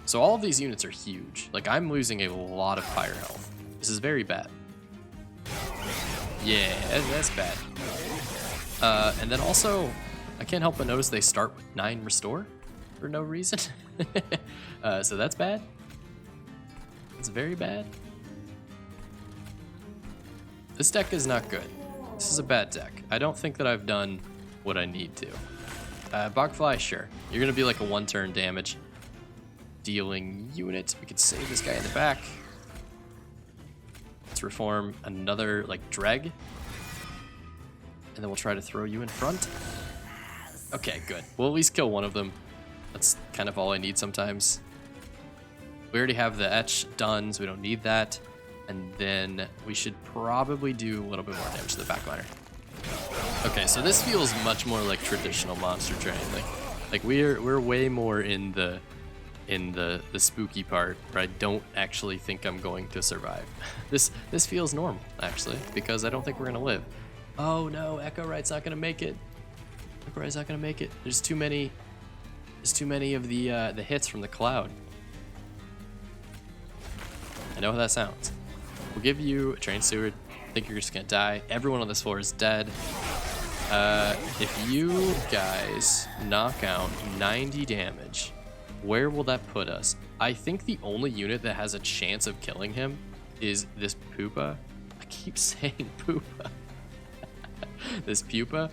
So all of these units are huge. Like, I'm losing a lot of fire health. This is very bad. Yeah, that's bad. And then also, I can't help but notice they start with 9 restore for no reason. So that's bad. It's very bad. This deck is not good. This is a bad deck. I don't think that I've done what I need to. Bogfly, sure. You're gonna be like a 1-turn damage dealing unit. We could save this guy in the back. Let's reform another like Dreg. And then we'll try to throw you in front. Okay, good. We'll at least kill one of them. That's kind of all I need sometimes. We already have the etch done, so we don't need that. And then we should probably do a little bit more damage to the backliner. Okay, so this feels much more like traditional monster train. Like we're way more in the spooky part where I don't actually think I'm going to survive. This feels normal actually, because I don't think we're gonna live. Oh no, Echo Right's not gonna make it. Echo Right's not gonna make it. There's too many of the hits from the cloud. I know how that sounds. We'll give you a train steward. I think you're just gonna die. Everyone on this floor is dead. If you guys knock out 90 damage, where will that put us? I think the only unit that has a chance of killing him is this Pupa. I keep saying Pupa. This Pupa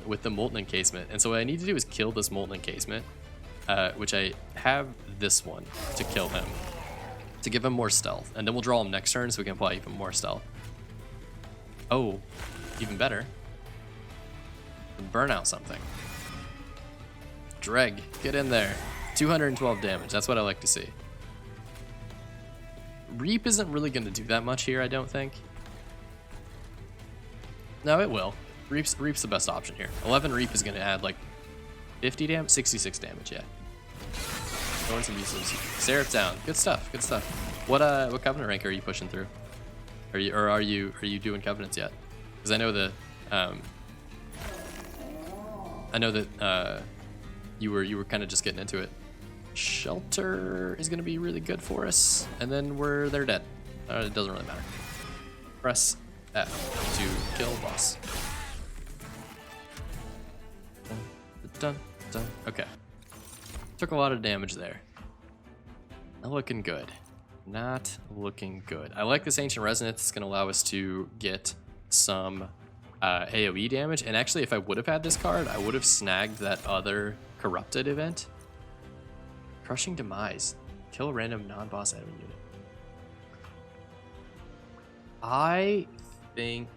with the Molten Encasement. And so what I need to do is kill this Molten Encasement, which I have this one to kill him, to give him more stealth. And then we'll draw him next turn so we can apply even more stealth. Oh, even better. Burn out something. Dreg, get in there. 212 damage, that's what I like to see. Reap isn't really going to do that much here, I don't think. No, it will. Reap's the best option here. 11 Reap is going to add like 50 damage, 66 damage, yeah. Going some uses. Seraph down. Good stuff, good stuff. What covenant rank are you pushing through? Are you doing covenants yet? Because I know that you were kind of just getting into it. Shelter is going to be really good for us, and then they're dead. It doesn't really matter. Press F to kill boss. Dun, dun. Okay. Took a lot of damage there. Not looking good. Not looking good. I like this Ancient Resonance. It's going to allow us to get some AoE damage. And actually, if I would have had this card, I would have snagged that other Corrupted event. Crushing Demise. Kill a random non-boss enemy unit. I think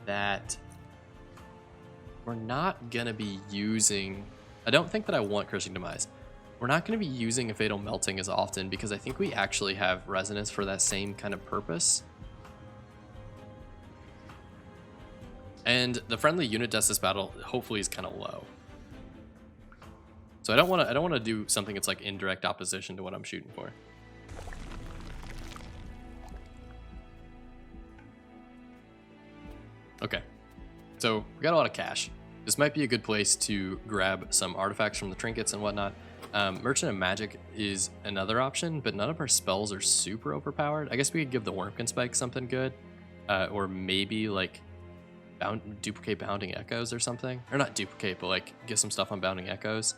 that we're not going to be using... I don't think that I want Crushing Demise. We're not going to be using a Fatal Melting as often because I think we actually have Resonance for that same kind of purpose. And the friendly unit death this battle hopefully is kind of low. So I don't want to do something that's like in direct opposition to what I'm shooting for. Okay. So we got a lot of cash. This might be a good place to grab some artifacts from the trinkets and whatnot. Merchant of Magic is another option, but none of our spells are super overpowered. I guess we could give the Wurmkin Spike something good. Or maybe like duplicate Bounding Echoes or something. Or not duplicate, but like get some stuff on Bounding Echoes.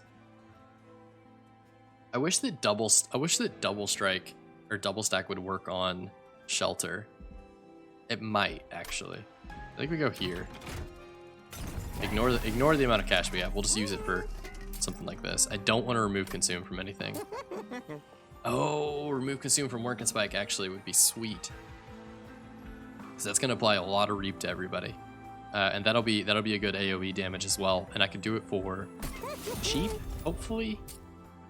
I wish that double strike or double stack would work on Shelter. It might actually. I think we go here. Ignore the amount of cash we have. We'll just use it for something like this. I don't want to remove Consume from anything. Oh, remove Consume from Wurmkin Spike actually would be sweet. Because that's going to apply a lot of Reap to everybody. And that'll be a good AoE damage as well. And I can do it for cheap, hopefully.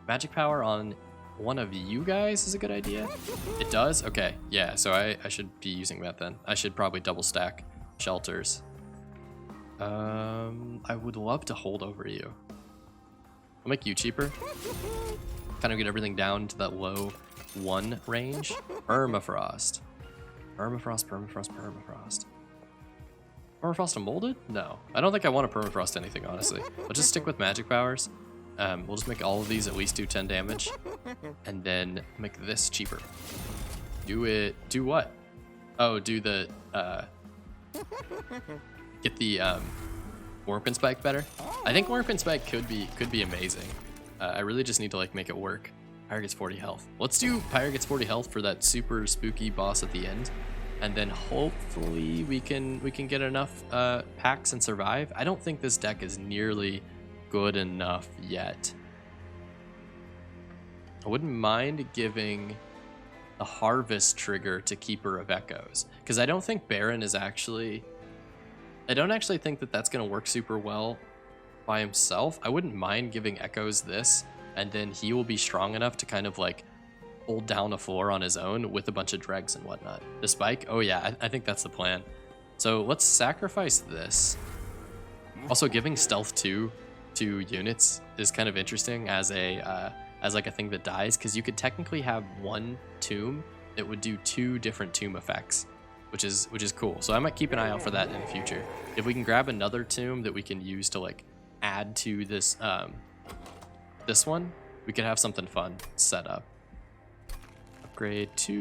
Magic power on one of you guys is a good idea. It does? Okay, yeah, so I should be using that then. I should probably double stack shelters. I would love to hold over you. I'll make you cheaper. Kind of get everything down to that low 1 range. Permafrost. Permafrost, permafrost, permafrost. Permafrost and molded? No. I don't think I want to permafrost anything, honestly. I'll just stick with magic powers. We'll just make all of these at least do 10 damage. And then make this cheaper. Do it. Do what? Oh, do the... get the Wurmkin spike better. I think Wurmkin spike could be amazing. I really just need to like make it work. Pyre gets 40 health. Let's do Pyre gets 40 health for that super spooky boss at the end, and then hopefully we can get enough packs and survive. I don't think this deck is nearly good enough yet. I wouldn't mind giving a harvest trigger to Keeper of Echoes, because I don't think Baron is actually... I don't actually think that that's going to work super well by himself. I wouldn't mind giving Echoes this, and then he will be strong enough to kind of like hold down a floor on his own with a bunch of dregs and whatnot. The spike? Oh yeah, I think that's the plan. So let's sacrifice this. Also, giving stealth 2 to units is kind of interesting as like a thing that dies, because you could technically have one tomb that would do 2 different tomb effects. Which is cool. So I might keep an eye out for that in the future. If we can grab another tomb that we can use to like add to this this one, we could have something fun set up. Upgrade to...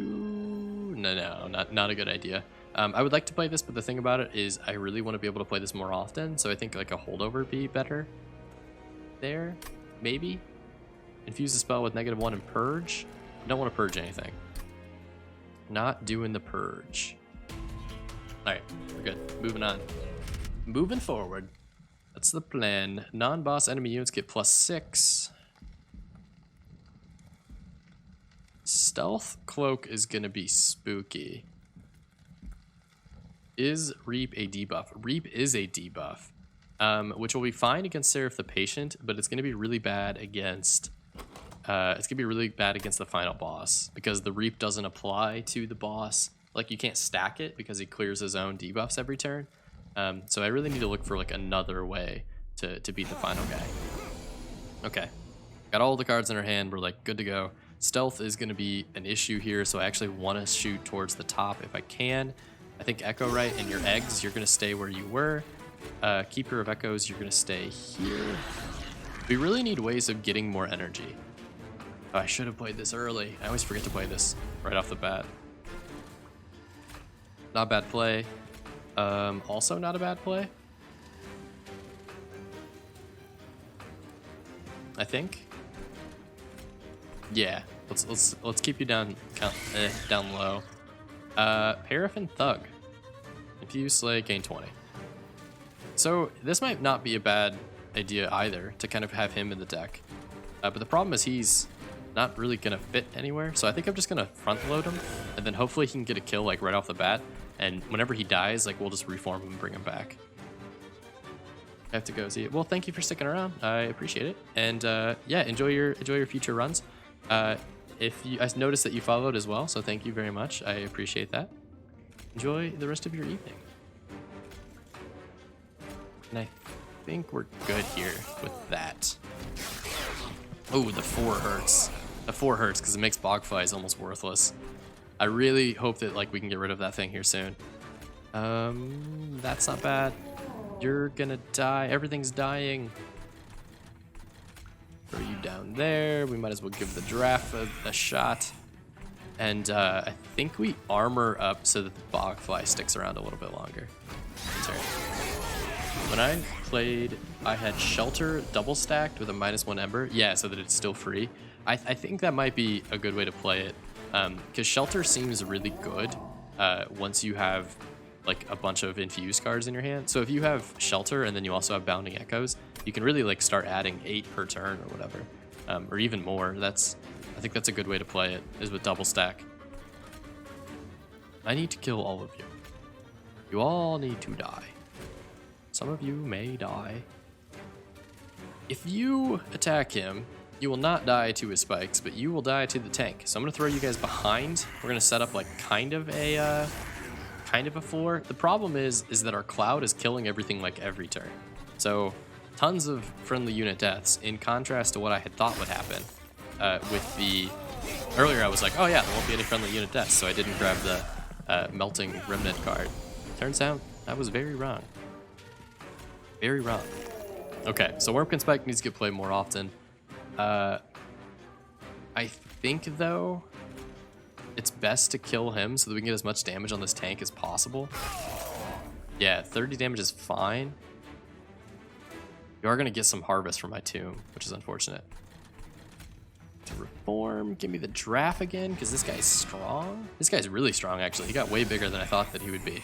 No, not a good idea. I would like to play this, but the thing about it is I really want to be able to play this more often. So I think like a holdover would be better. There, maybe. Infuse the spell with -1 and purge. I don't want to purge anything. Not doing the purge. Alright, we're good. Moving on. Moving forward. That's the plan. Non-boss enemy units get +6. Stealth Cloak is going to be spooky. Is Reap a debuff? Reap is a debuff, which will be fine against Seraph the Patient, but it's going to be really bad against... the final boss, because the Reap doesn't apply to the boss. Like, you can't stack it because he clears his own debuffs every turn. So I really need to look for like another way to beat the final guy. Okay, got all the cards in our hand. We're like good to go. Stealth is going to be an issue here, so I actually want to shoot towards the top if I can. I think Echo Right and your eggs, you're going to stay where you were. Keeper of Echoes, you're going to stay here. We really need ways of getting more energy. Oh, I should have played this early. I always forget to play this right off the bat. Not bad play. Also not a bad play. I think. Yeah, let's keep you down low. Paraffin Thug. Infuse Slay, gain 20. So this might not be a bad idea either, to kind of have him in the deck. But the problem is he's not really gonna fit anywhere, so I think I'm just gonna front load him, and then hopefully he can get a kill like right off the bat, and whenever he dies, like we'll just reform him and bring him back. I have to go see it. Well, thank you for sticking around. I appreciate it, and yeah, enjoy your future runs. I noticed that you followed as well, so thank you very much. I appreciate that. Enjoy the rest of your evening. And I think we're good here with that. Oh, the 4 hurts. The 4 hurts because it makes Bogflies almost worthless. I really hope that like we can get rid of that thing here soon. That's not bad. You're gonna die. Everything's dying. Throw you down there. We might as well give the giraffe a shot. And I think we armor up so that the Bogfly sticks around a little bit longer. Sorry. When I played, I had Shelter double stacked with a -1 Ember. Yeah, so that it's still free. I think that might be a good way to play it. Because Shelter seems really good once you have like a bunch of infused cards in your hand. So if you have Shelter and then you also have Bounding Echoes, you can really like start adding 8 per turn or whatever, or even more. I think that's a good way to play it, is with double stack. I need to kill all of you. You all need to die. Some of you may die. If you attack him, You will not die to his spikes, but you will die to the tank. So I'm gonna throw you guys behind. We're gonna set up like kind of a floor. The problem is that our cloud is killing everything like every turn. So tons of friendly unit deaths in contrast to what I had thought would happen with the... Earlier I was like, oh yeah, there won't be any friendly unit deaths, so I didn't grab the melting remnant card. Turns out I was very wrong. Very wrong. Okay, so Wurmkin Spike needs to get played more often. I think, though, it's best to kill him so that we can get as much damage on this tank as possible. Yeah, 30 damage is fine. You are going to get some harvest from my tomb, which is unfortunate. To reform, give me the draft again, because this guy's strong. This guy's really strong, actually. He got way bigger than I thought that he would be.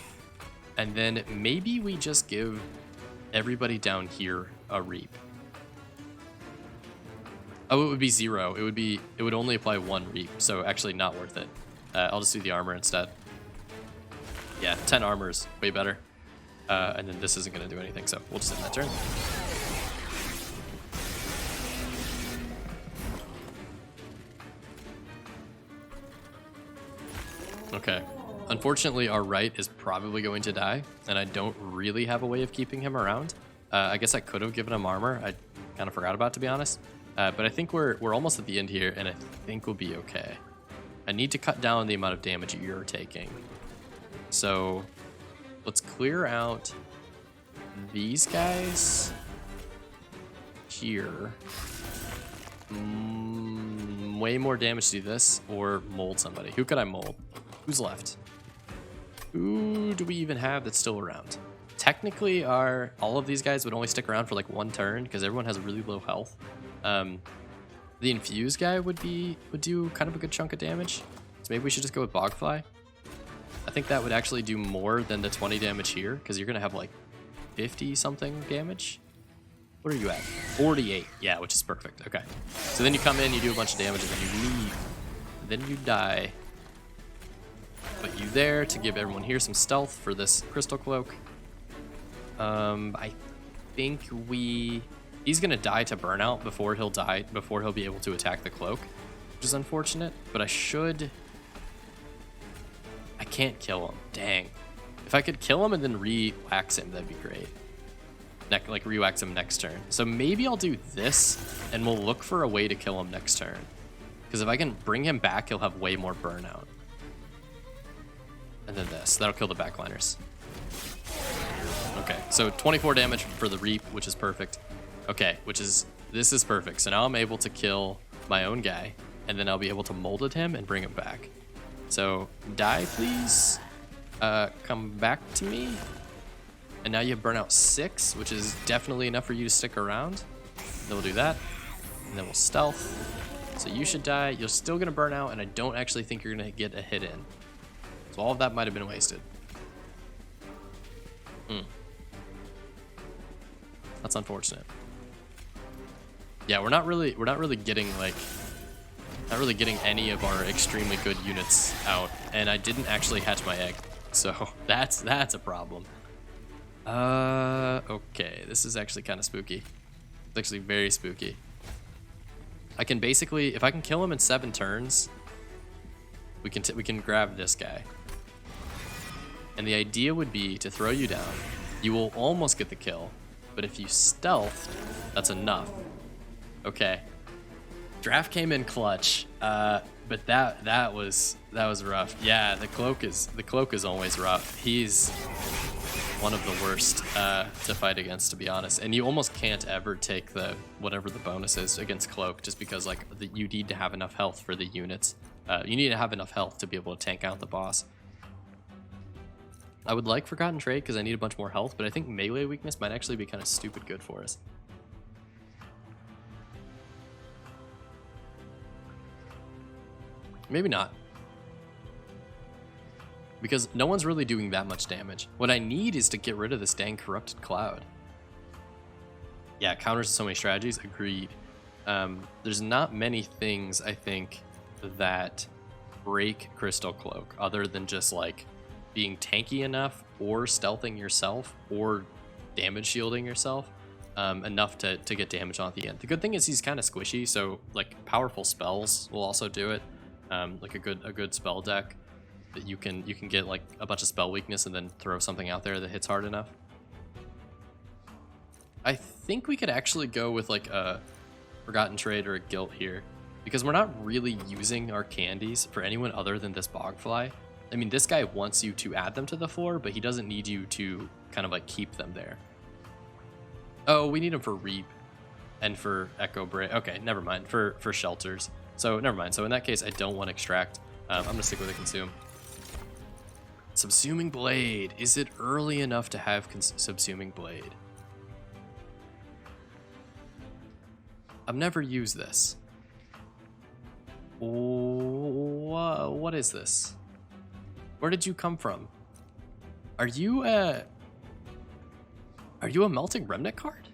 And then maybe we just give everybody down here a reap. Oh, it would be 0. It would only apply 1 reap, so actually not worth it. I'll just do the armor instead. Yeah, 10 armor is way better. And then this isn't going to do anything, so we'll just end that turn. Okay. Unfortunately, our right is probably going to die, and I don't really have a way of keeping him around. I guess I could have given him armor. I kind of forgot about it, to be honest. But I think we're almost at the end here, and I think we'll be okay. I need to cut down the amount of damage you're taking. So let's clear out these guys here. Way more damage to do this, or mold somebody. Who could I mold? Who's left? Who do we even have that's still around? Technically, all of these guys would only stick around for like 1 turn because everyone has really low health. The infuse guy would do kind of a good chunk of damage. So maybe we should just go with Bogfly. I think that would actually do more than the 20 damage here because you're gonna have like 50 something damage. What are you at? 48. Yeah, which is perfect. Okay. So then you come in, you do a bunch of damage, and then you leave. Then you die. Put you there to give everyone here some stealth for this crystal cloak. I think he's gonna die to burnout before he'll be able to attack the cloak, which is unfortunate, but I can't kill him. Dang. If I could kill him and then re-wax him, that'd be great. Like re-wax him next turn. So maybe I'll do this and we'll look for a way to kill him next turn. Because if I can bring him back, he'll have way more burnout. And then this. That'll kill the backliners. Okay, so 24 damage for the reap, which is perfect. Okay, this is perfect. So now I'm able to kill my own guy, and then I'll be able to molded him and bring him back. So die, please. Come back to me. And now you have burnout 6, which is definitely enough for you to stick around. Then we'll do that, and then we'll stealth. So you should die. You're still gonna burn out, and I don't actually think you're gonna get a hit in. So all of that might have been wasted. That's unfortunate. Yeah, we're not really getting any of our extremely good units out, and I didn't actually hatch my egg, so that's a problem. Okay, this is actually kind of spooky. It's actually very spooky. I can basically, if I can kill him in 7 turns, we can grab this guy. And the idea would be to throw you down. You will almost get the kill, but if you stealth, that's enough. Okay. Draft came in clutch, but that was rough. Yeah, the cloak is always rough. He's one of the worst to fight against, to be honest. And you almost can't ever take whatever the bonus is against cloak, just because you need to have enough health for the units. You need to have enough health to be able to tank out the boss. I would like Forgotten Trade because I need a bunch more health, but I think melee weakness might actually be kind of stupid good for us. Maybe not. Because no one's really doing that much damage. What I need is to get rid of this dang corrupted cloud. Yeah, counters to so many strategies, agreed. There's not many things, I think, that break Crystal Cloak other than just like being tanky enough or stealthing yourself or damage shielding yourself. enough to get damage on at the end. The good thing is he's kind of squishy, so like powerful spells will also do it. Like a good spell deck that you can get like a bunch of spell weakness and then throw something out there that hits hard enough. I think we could actually go with like a Forgotten Trade or a Guilt here, because we're not really using our candies for anyone other than this Bogfly. I mean, this guy wants you to add them to the floor, but he doesn't need you to kind of like keep them there. Oh, we need them for Reap and for Echo Break. Okay, never mind. For shelters. So never mind. So in that case, I don't want Extract. I'm gonna stick with a Consume. Subsuming Blade. Is it early enough to have Subsuming Blade? I've never used this. What is this? Where did you come from? Are you a Melting Remnant card?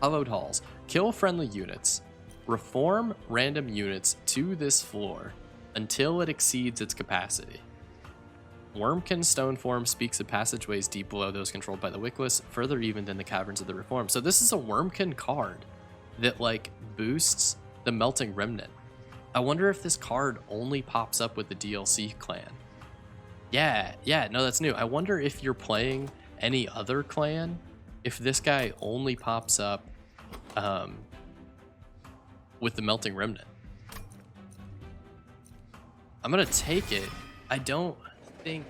Hallowed Halls. Kill friendly units. Reform random units to this floor until it exceeds its capacity. Wurmkin stone form speaks of passageways deep below those controlled by the Wickless, further even than the caverns of the Reform. So this is a Wurmkin card that like boosts the Melting Remnant. I wonder if this card only pops up with the DLC clan. Yeah, no, that's new. I wonder if you're playing any other clan, if this guy only pops up with the Melting Remnant. I'm gonna take it. I don't think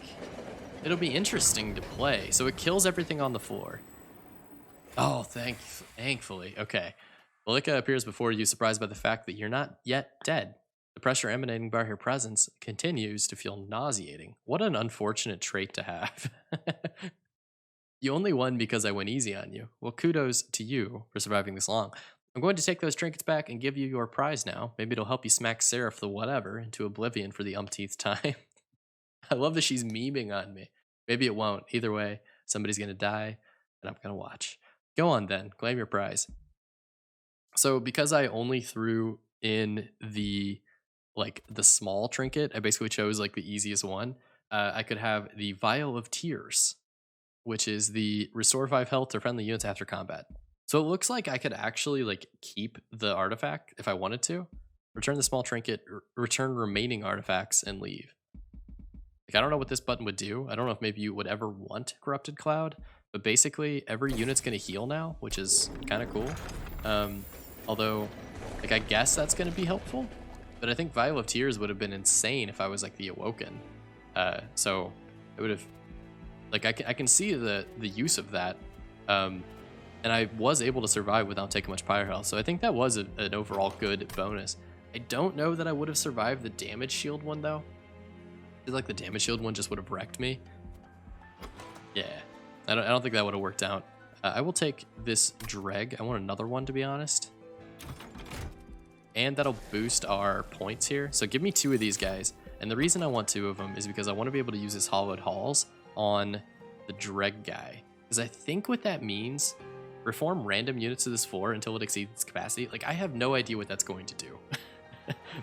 it'll be interesting to play. So it kills everything on the floor. Oh, thankfully. Okay. Malicka appears before you, surprised by the fact that you're not yet dead. The pressure emanating by her presence continues to feel nauseating. What an unfortunate trait to have. You only won because I went easy on you. Well, kudos to you for surviving this long. I'm going to take those trinkets back and give you your prize now. Maybe it'll help you smack Seraph the whatever into oblivion for the umpteenth time. I love that she's memeing on me. Maybe it won't. Either way, somebody's going to die, and I'm going to watch. Go on then. Claim your prize. So because I only threw in the small trinket, I basically chose like the easiest one. I could have the Vial of Tears, which is the restore 5 health to friendly units after combat. So it looks like I could actually like keep the artifact if I wanted to. Return the small trinket, return remaining artifacts, and leave. Like, I don't know what this button would do. I don't know if maybe you would ever want Corrupted Cloud, but basically every unit's going to heal now, which is kind of cool. Although, like, I guess that's going to be helpful, but I think Vial of Tears would have been insane if I was like the Awoken. So it would have, like, I can see the use of that. And I was able to survive without taking much pyre health, so I think that was an overall good bonus. I don't know that I would have survived the damage shield one though. I feel like the damage shield one just would have wrecked me. Yeah, I don't think that would have worked out. I will take this Dreg. I want another one, to be honest. And that'll boost our points here. So give me 2 of these guys. And the reason I want 2 of them is because I want to be able to use this Hallowed Halls on the Dreg guy. Because I think what that means, reform random units to this floor until it exceeds its capacity. Like, I have no idea what that's going to do.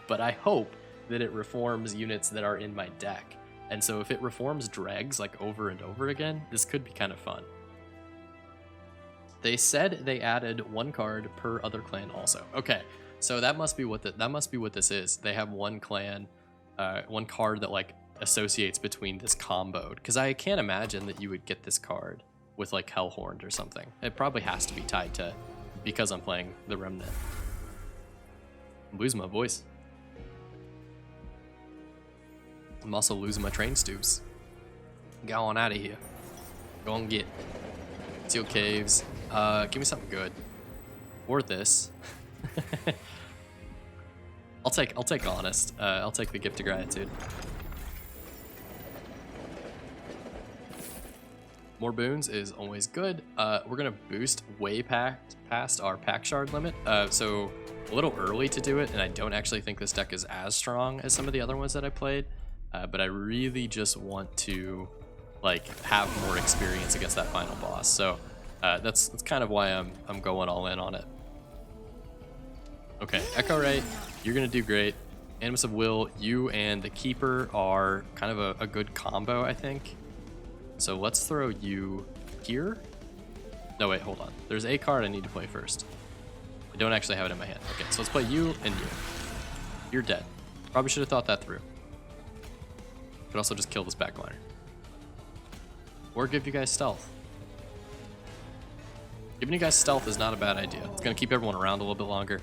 But I hope that it reforms units that are in my deck. And so if it reforms Dregs like over and over again, this could be kind of fun. They said they added 1 card per other clan also. Okay, so that must be what this is. They have 1 clan, 1 card that like associates between this combo. Because I can't imagine that you would get this card with like Hellhorned or something. It probably has to be tied to because I'm playing the Remnant. I'm losing my voice. I'm also losing my train stews. Go on out of here. Go and get Steel Caves. Give me something good. Or this. I'll take Honest. I'll take the Gift of Gratitude. More boons is always good. We're gonna boost way past our pack shard limit. So a little early to do it, and I don't actually think this deck is as strong as some of the other ones that I played. But I really just want to like have more experience against that final boss. So that's kind of why I'm going all in on it. Okay, Echo Ray, you're gonna do great. Animus of Will, you and the Keeper are kind of a good combo, I think. So let's throw you here. No, wait, hold on. There's a card I need to play first. I don't actually have it in my hand. Okay, so let's play you and you. You're dead. Probably should have thought that through. Could also just kill this backliner. Or give you guys stealth. Giving you guys stealth is not a bad idea. It's going to keep everyone around a little bit longer.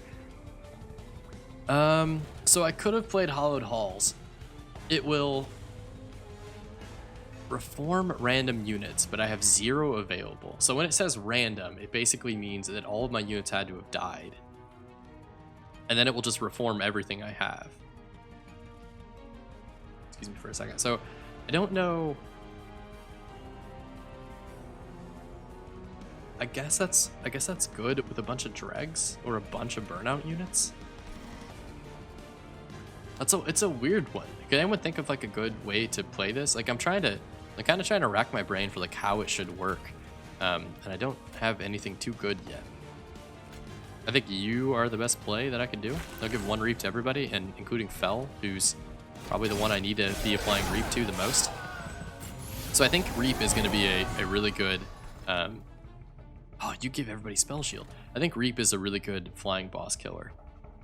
So I could have played Hallowed Halls. It will reform random units, but I have 0 available. So when it says random, it basically means that all of my units had to have died. And then it will just reform everything I have. Excuse me for a second. So I don't know. I guess that's good with a bunch of dregs or a bunch of burnout units. It's a weird one. Can anyone think of like a good way to play this? Like I'm kind of trying to rack my brain for like how it should work, and I don't have anything too good yet. I think you are the best play that I can do. I'll give 1 reap to everybody, and including Fell, who's probably the one I need to be applying reap to the most. So I think reap is going to be a really good. Oh, you give everybody spell shield. I think reap is a really good flying boss killer.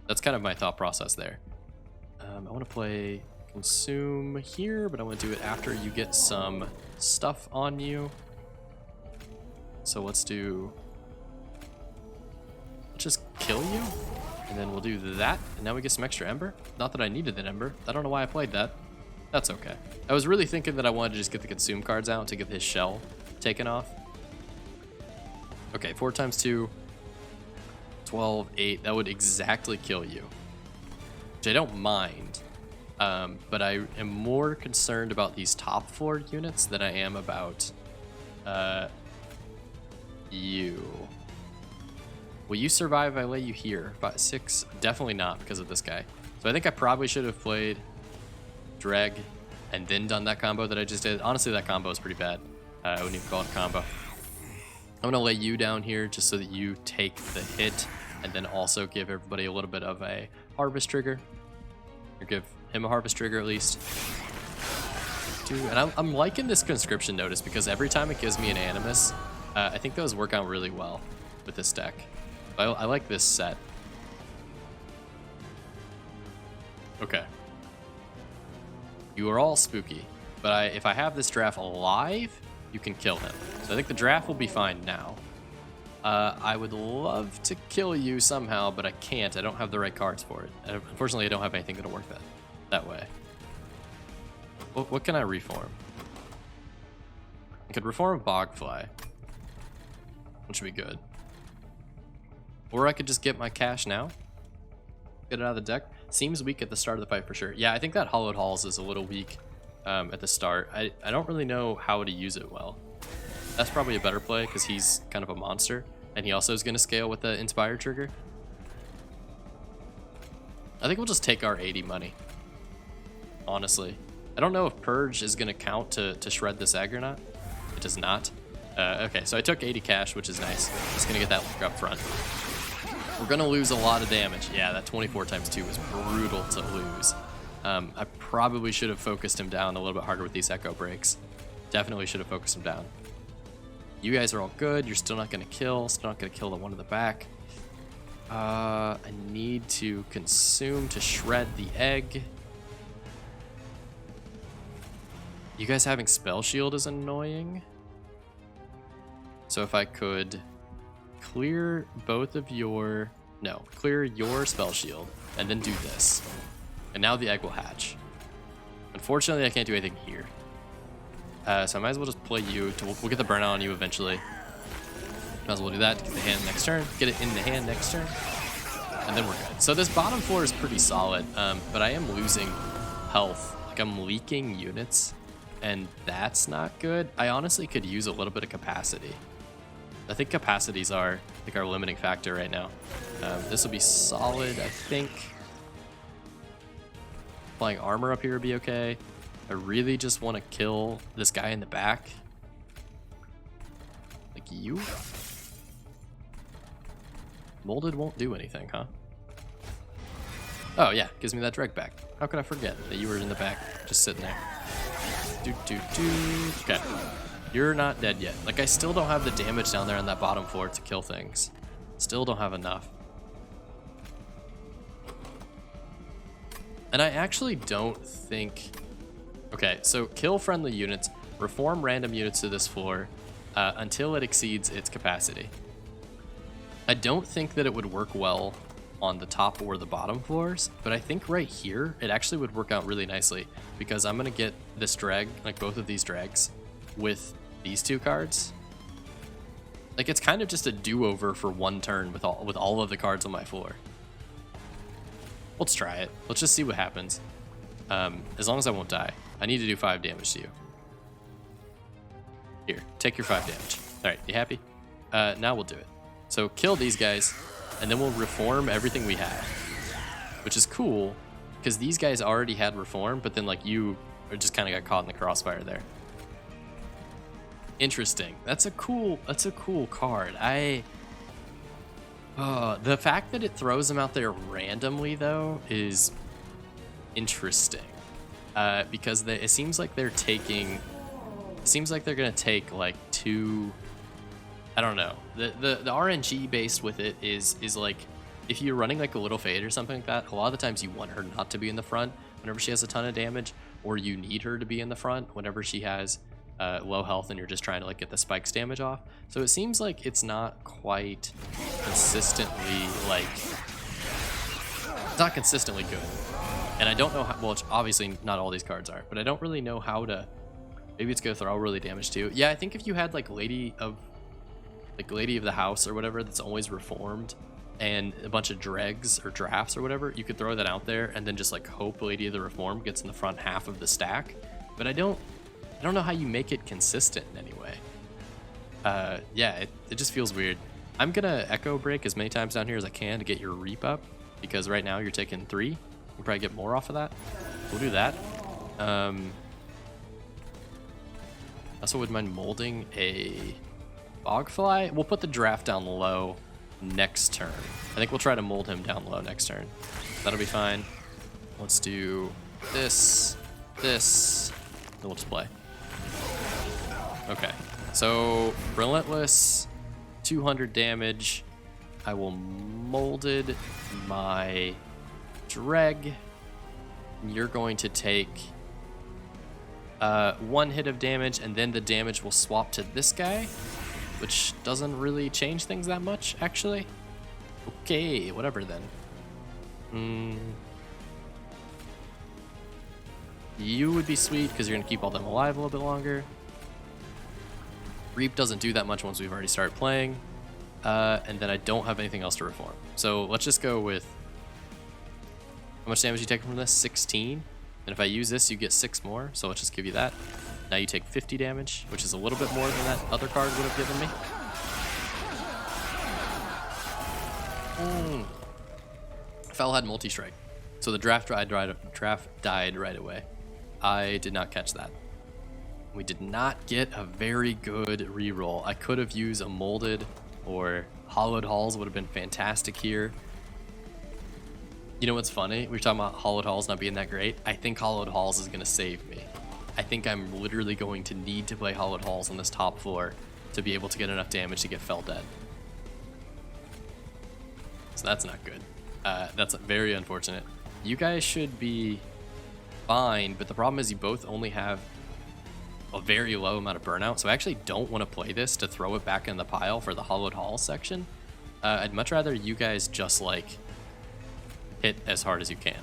That's kind of my thought process there. I want to play consume here, but I want to do it after you get some stuff on you. So let's just kill you, and then we'll do that, and now we get some extra ember. Not that I needed that ember. I don't know why I played that. That's okay. I was really thinking that I wanted to just get the consume cards out to get his shell taken off. Okay, 4 times 2, 12, 8. That would exactly kill you, which I don't mind. But I am more concerned about these top floor units than I am about you. Will you survive if I lay you here? 5, 6? Definitely not because of this guy. So I think I probably should have played Dreg and then done that combo that I just did. Honestly, that combo is pretty bad. I wouldn't even call it a combo. I'm going to lay you down here just so that you take the hit and then also give everybody a little bit of a harvest trigger. Or give him a harvest trigger at least. And I'm liking this conscription notice because every time it gives me an animus, I think those work out really well with this deck. I like this set. Okay. You are all spooky, but if I have this draft alive, you can kill him. So I think the draft will be fine now. I would love to kill you somehow, but I can't. I don't have the right cards for it. Unfortunately, I don't have anything that'll work that way. What can I reform? I could reform a Bogfly, which would be good. Or I could just get my cash now. Get it out of the deck. Seems weak at the start of the fight for sure. Yeah, I think that Hallowed Halls is a little weak at the start. I don't really know how to use it well. That's probably a better play because he's kind of a monster. And he also is going to scale with the Inspire trigger. I think we'll just take our 80 money. Honestly. I don't know if Purge is going to count to shred this egg or not. It does not. Okay, so I took 80 cash, which is nice. Just going to get that look up front. We're going to lose a lot of damage. Yeah, that 24 times 2 was brutal to lose. I probably should have focused him down a little bit harder with these echo breaks. Definitely should have focused him down. You guys are all good. You're still not going to kill. Still not going to kill the one in the back. I need to consume to shred the egg. You guys having spell shield is annoying. So if I could clear both of your... No, clear your spell shield and then do this. And now the egg will hatch. Unfortunately, I can't do anything here. So I might as well just play you. We'll get the burnout on you eventually. Might as well do that to get the hand next turn. Get it in the hand next turn. And then we're good. So this bottom floor is pretty solid. But I am losing health. Like I'm leaking units. And that's not good. I honestly could use a little bit of capacity. I think capacities are like our limiting factor right now. This will be solid, I think. Applying armor up here would be okay. I really just want to kill this guy in the back. Like you? Molded won't do anything, huh? Oh yeah, gives me that dreg back. How could I forget that you were in the back, just sitting there? Okay. You're not dead yet. Like, I still don't have the damage down there on that bottom floor to kill things. Still don't have enough. And I actually don't think... Okay, so kill friendly units, reform random units to this floor until it exceeds its capacity. I don't think that it would work well on the top or the bottom floors, but I think right here it actually would work out really nicely because I'm gonna get this drag, like both of these drags, with these two cards. Like, it's kind of just a do-over for one turn with all of the cards on my floor. Let's try it. Let's just see what happens. As long as I won't die. I need to do 5 damage to you. Here, take your 5 damage. All right, you happy? Now we'll do it. So kill these guys, and then we'll reform everything we have, which is cool because these guys already had reform, but then like you just kind of got caught in the crossfire there. Interesting. That's a cool card. The fact that it throws them out there randomly though is interesting, because it seems like they're taking. It seems like they're gonna take like 2. I don't know. The RNG based with it is like, if you're running like a little fade or something like that, a lot of the times you want her not to be in the front whenever she has a ton of damage, or you need her to be in the front whenever she has low health and you're just trying to like get the spikes damage off. So it seems like it's not quite consistently like, it's not consistently good. And I don't know how, well, it's obviously not all these cards are, but I don't really know how to, maybe it's gonna throw really damage too. Yeah, I think if you had like Lady of the House or whatever that's always reformed and a bunch of dregs or drafts or whatever, you could throw that out there and then just like hope Lady of the Reform gets in the front half of the stack. But I don't know how you make it consistent in any way. Yeah, it just feels weird. I'm gonna Echo Break as many times down here as I can to get your Reap up, because right now you're taking 3. You can probably get more off of that. We'll do that. I also wouldn't mind molding a Bogfly. We'll put the draft down low next turn. I think we'll try to mold him down low next turn. That'll be fine. Let's do this, then we'll just play. Okay, so Relentless, 200 damage. I will molded my Dreg. You're going to take 1 hit of damage, and then the damage will swap to this guy, which doesn't really change things that much, actually. Okay, whatever then. You would be sweet because you're going to keep all them alive a little bit longer. Reap doesn't do that much once we've already started playing. And then I don't have anything else to reform. So let's just go with... How much damage you take from this? 16. And if I use this, you get 6 more. So let's just give you that. Now you take 50 damage, which is a little bit more than that other card would have given me. Fel had multi-strike, so the draft died right away. I did not catch that. We did not get a very good reroll. I could have used a molded or Hallowed Halls, would have been fantastic here. You know what's funny? We were talking about Hallowed Halls not being that great. I think Hallowed Halls is going to save me. I think I'm literally going to need to play Hallowed Halls on this top floor to be able to get enough damage to get Fel dead. So that's not good. That's very unfortunate. You guys should be fine, but the problem is you both only have a very low amount of burnout, so I actually don't want to play this to throw it back in the pile for the Hallowed Hall section. I'd much rather you guys just like hit as hard as you can.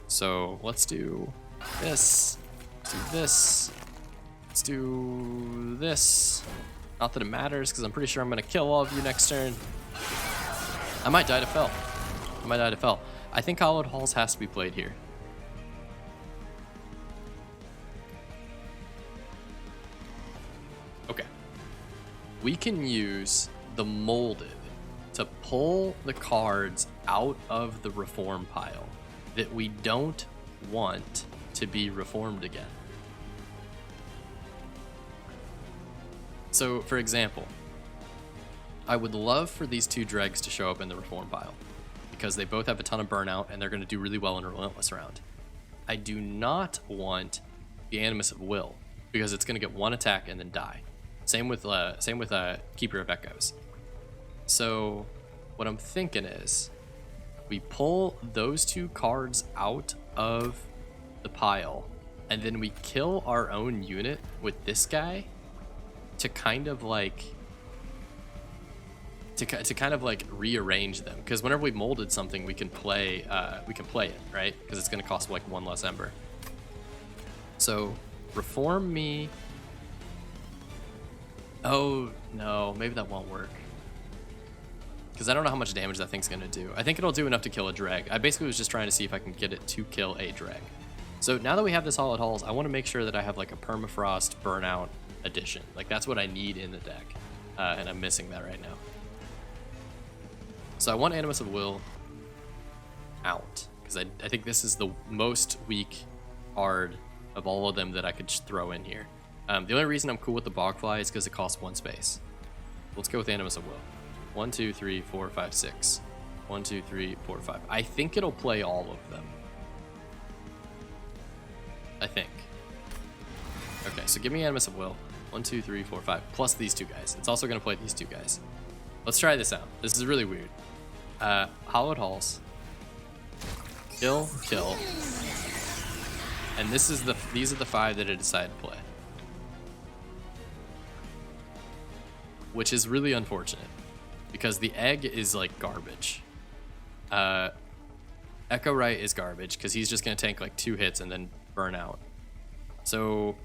So let's do this, let's do this, let's do this. Not that it matters, because I'm pretty sure I'm going to kill all of you next turn. I might die to Fel. I think Hallowed Halls has to be played here. Okay. We can use the molded to pull the cards out of the reform pile that we don't want to be reformed again. So, for example, I would love for these 2 dregs to show up in the reform pile because they both have a ton of burnout and they're going to do really well in a relentless round. I do not want the Animus of Will because it's going to get one attack and then die. Same with Keeper of Echoes. So what I'm thinking is we pull those two cards out of the pile, and then we kill our own unit with this guy to kind of like rearrange them, because whenever we molded something we can play it, right? Because it's going to cost like one less ember. So reform me. Oh no, maybe that won't work, because I don't know how much damage that thing's going to do. I think it'll do enough to kill a dreg. I basically was just trying to see if I can get it to kill a dreg. So now that we have this Hallowed Halls, I want to make sure that I have like a permafrost burnout edition. Like that's what I need in the deck, and I'm missing that right now. So I want Animus of Will out, because I think this is the most weak card of all of them that I could throw in here. The only reason I'm cool with the Bogfly is because it costs one space. Let's go with Animus of Will. 1, 2, 3, 4, 5, 6. 1, 2, 3, 4, 5. I think it'll play all of them. I think. Okay, so give me Animus of Will. 1, 2, 3, 4, 5. Plus these two guys. It's also going to play these two guys. Let's try this out. This is really weird. Hallowed Halls. Kill, kill. And these are the 5 that I decided to play. Which is really unfortunate, because the egg is like garbage. Echo Right is garbage, because he's just going to tank like 2 hits and then burn out. So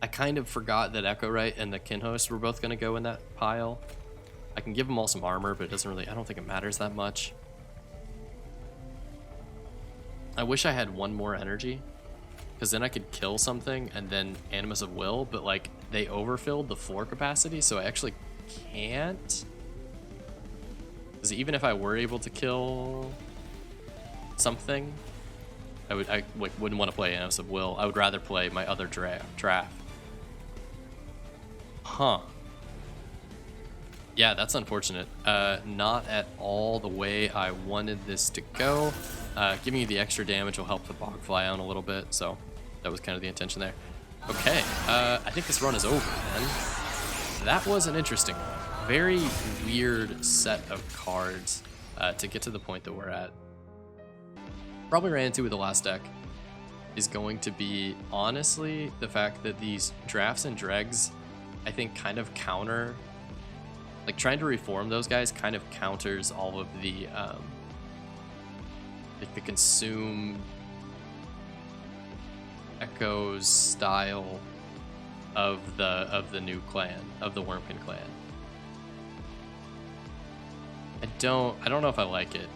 I kind of forgot that Echo Right and the Kinhost were both going to go in that pile. I can give them all some armor, but it doesn't really, I don't think it matters that much. I wish I had 1 more energy, because then I could kill something and then Animus of Will, but like they overfilled the floor capacity, so I actually can't. Because even if I were able to kill something, I wouldn't want to play Animus of Will. I would rather play my other draft. Huh. Yeah, that's unfortunate. Not at all the way I wanted this to go. Giving you the extra damage will help the Bogfly out a little bit, so that was kind of the intention there. Okay, I think this run is over, man. That was an interesting one. Very weird set of cards to get to the point that we're at. Probably ran into with the last deck is going to be, honestly, the fact that these drafts and dregs, I think, kind of counter, like trying to reform those guys kind of counters all of the like the consume echoes style of the new clan, of the Wurmkin clan. I don't know if I like it.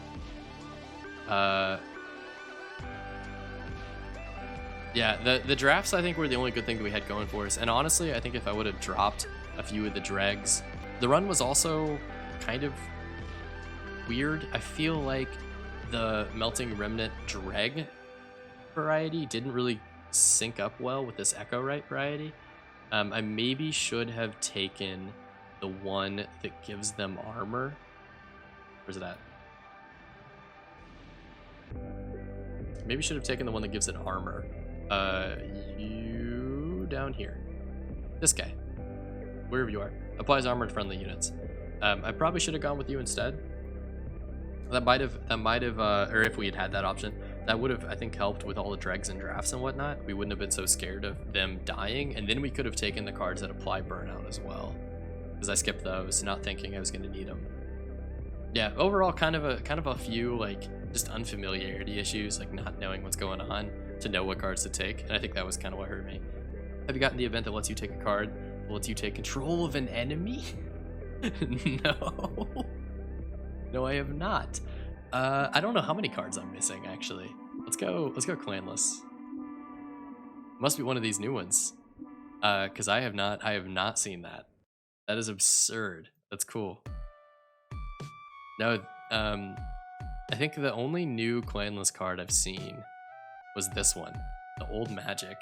Yeah, the drafts I think were the only good thing that we had going for us, and honestly I think if I would have dropped a few of the dregs, the run was also kind of weird. I feel like the Melting Remnant dreg variety didn't really sync up well with this Echo Right variety. I maybe should have taken the one that gives them armor. Where's it at? Maybe should have taken the one that gives it armor. You down here. This guy. Wherever you are. Applies armor to friendly units. I probably should have gone with you instead. That might have, or if we had had that option, that would have, I think, helped with all the dregs and drafts and whatnot. We wouldn't have been so scared of them dying, and then we could have taken the cards that apply burnout as well, because I skipped those, not thinking I was going to need them. Yeah, overall, kind of a few like just unfamiliarity issues, like not knowing what's going on to know what cards to take, and I think that was kind of what hurt me. Have you gotten the event that lets you take a card that lets you take control of an enemy? No. No, I have not. I don't know how many cards I'm missing, actually. Let's go clanless. Must be one of these new ones. Because I have not seen that. That is absurd. That's cool. No, I think the only new clanless card I've seen was this one, the Old Magic,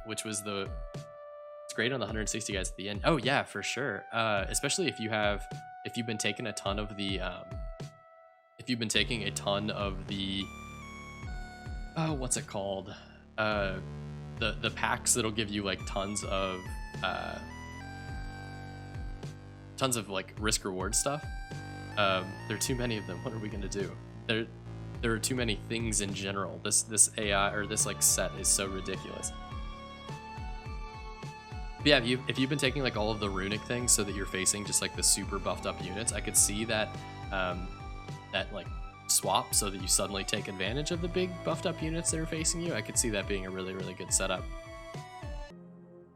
which was it's great on the 160 guys at the end. Oh yeah, for sure. Especially if you've been taking a ton of the, what's it called? the packs that'll give you like tons of like risk reward stuff. There are too many of them. What are we gonna do? There are too many things in general. This AI or this like set is so ridiculous. But yeah, if you've been taking like all of the runic things so that you're facing just like the super buffed up units, I could see that that like swap so that you suddenly take advantage of the big buffed up units that are facing you. I could see that being a really, really good setup.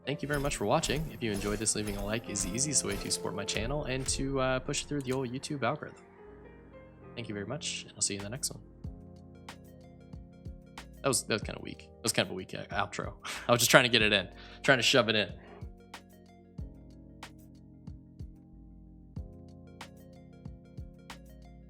Thank you very much for watching. If you enjoyed this, leaving a like is the easiest way to support my channel and to push through the old YouTube algorithm. Thank you very much, and I'll see you in the next one. That was kind of weak. That was kind of a weak outro. I was just trying to get it in, trying to shove it in.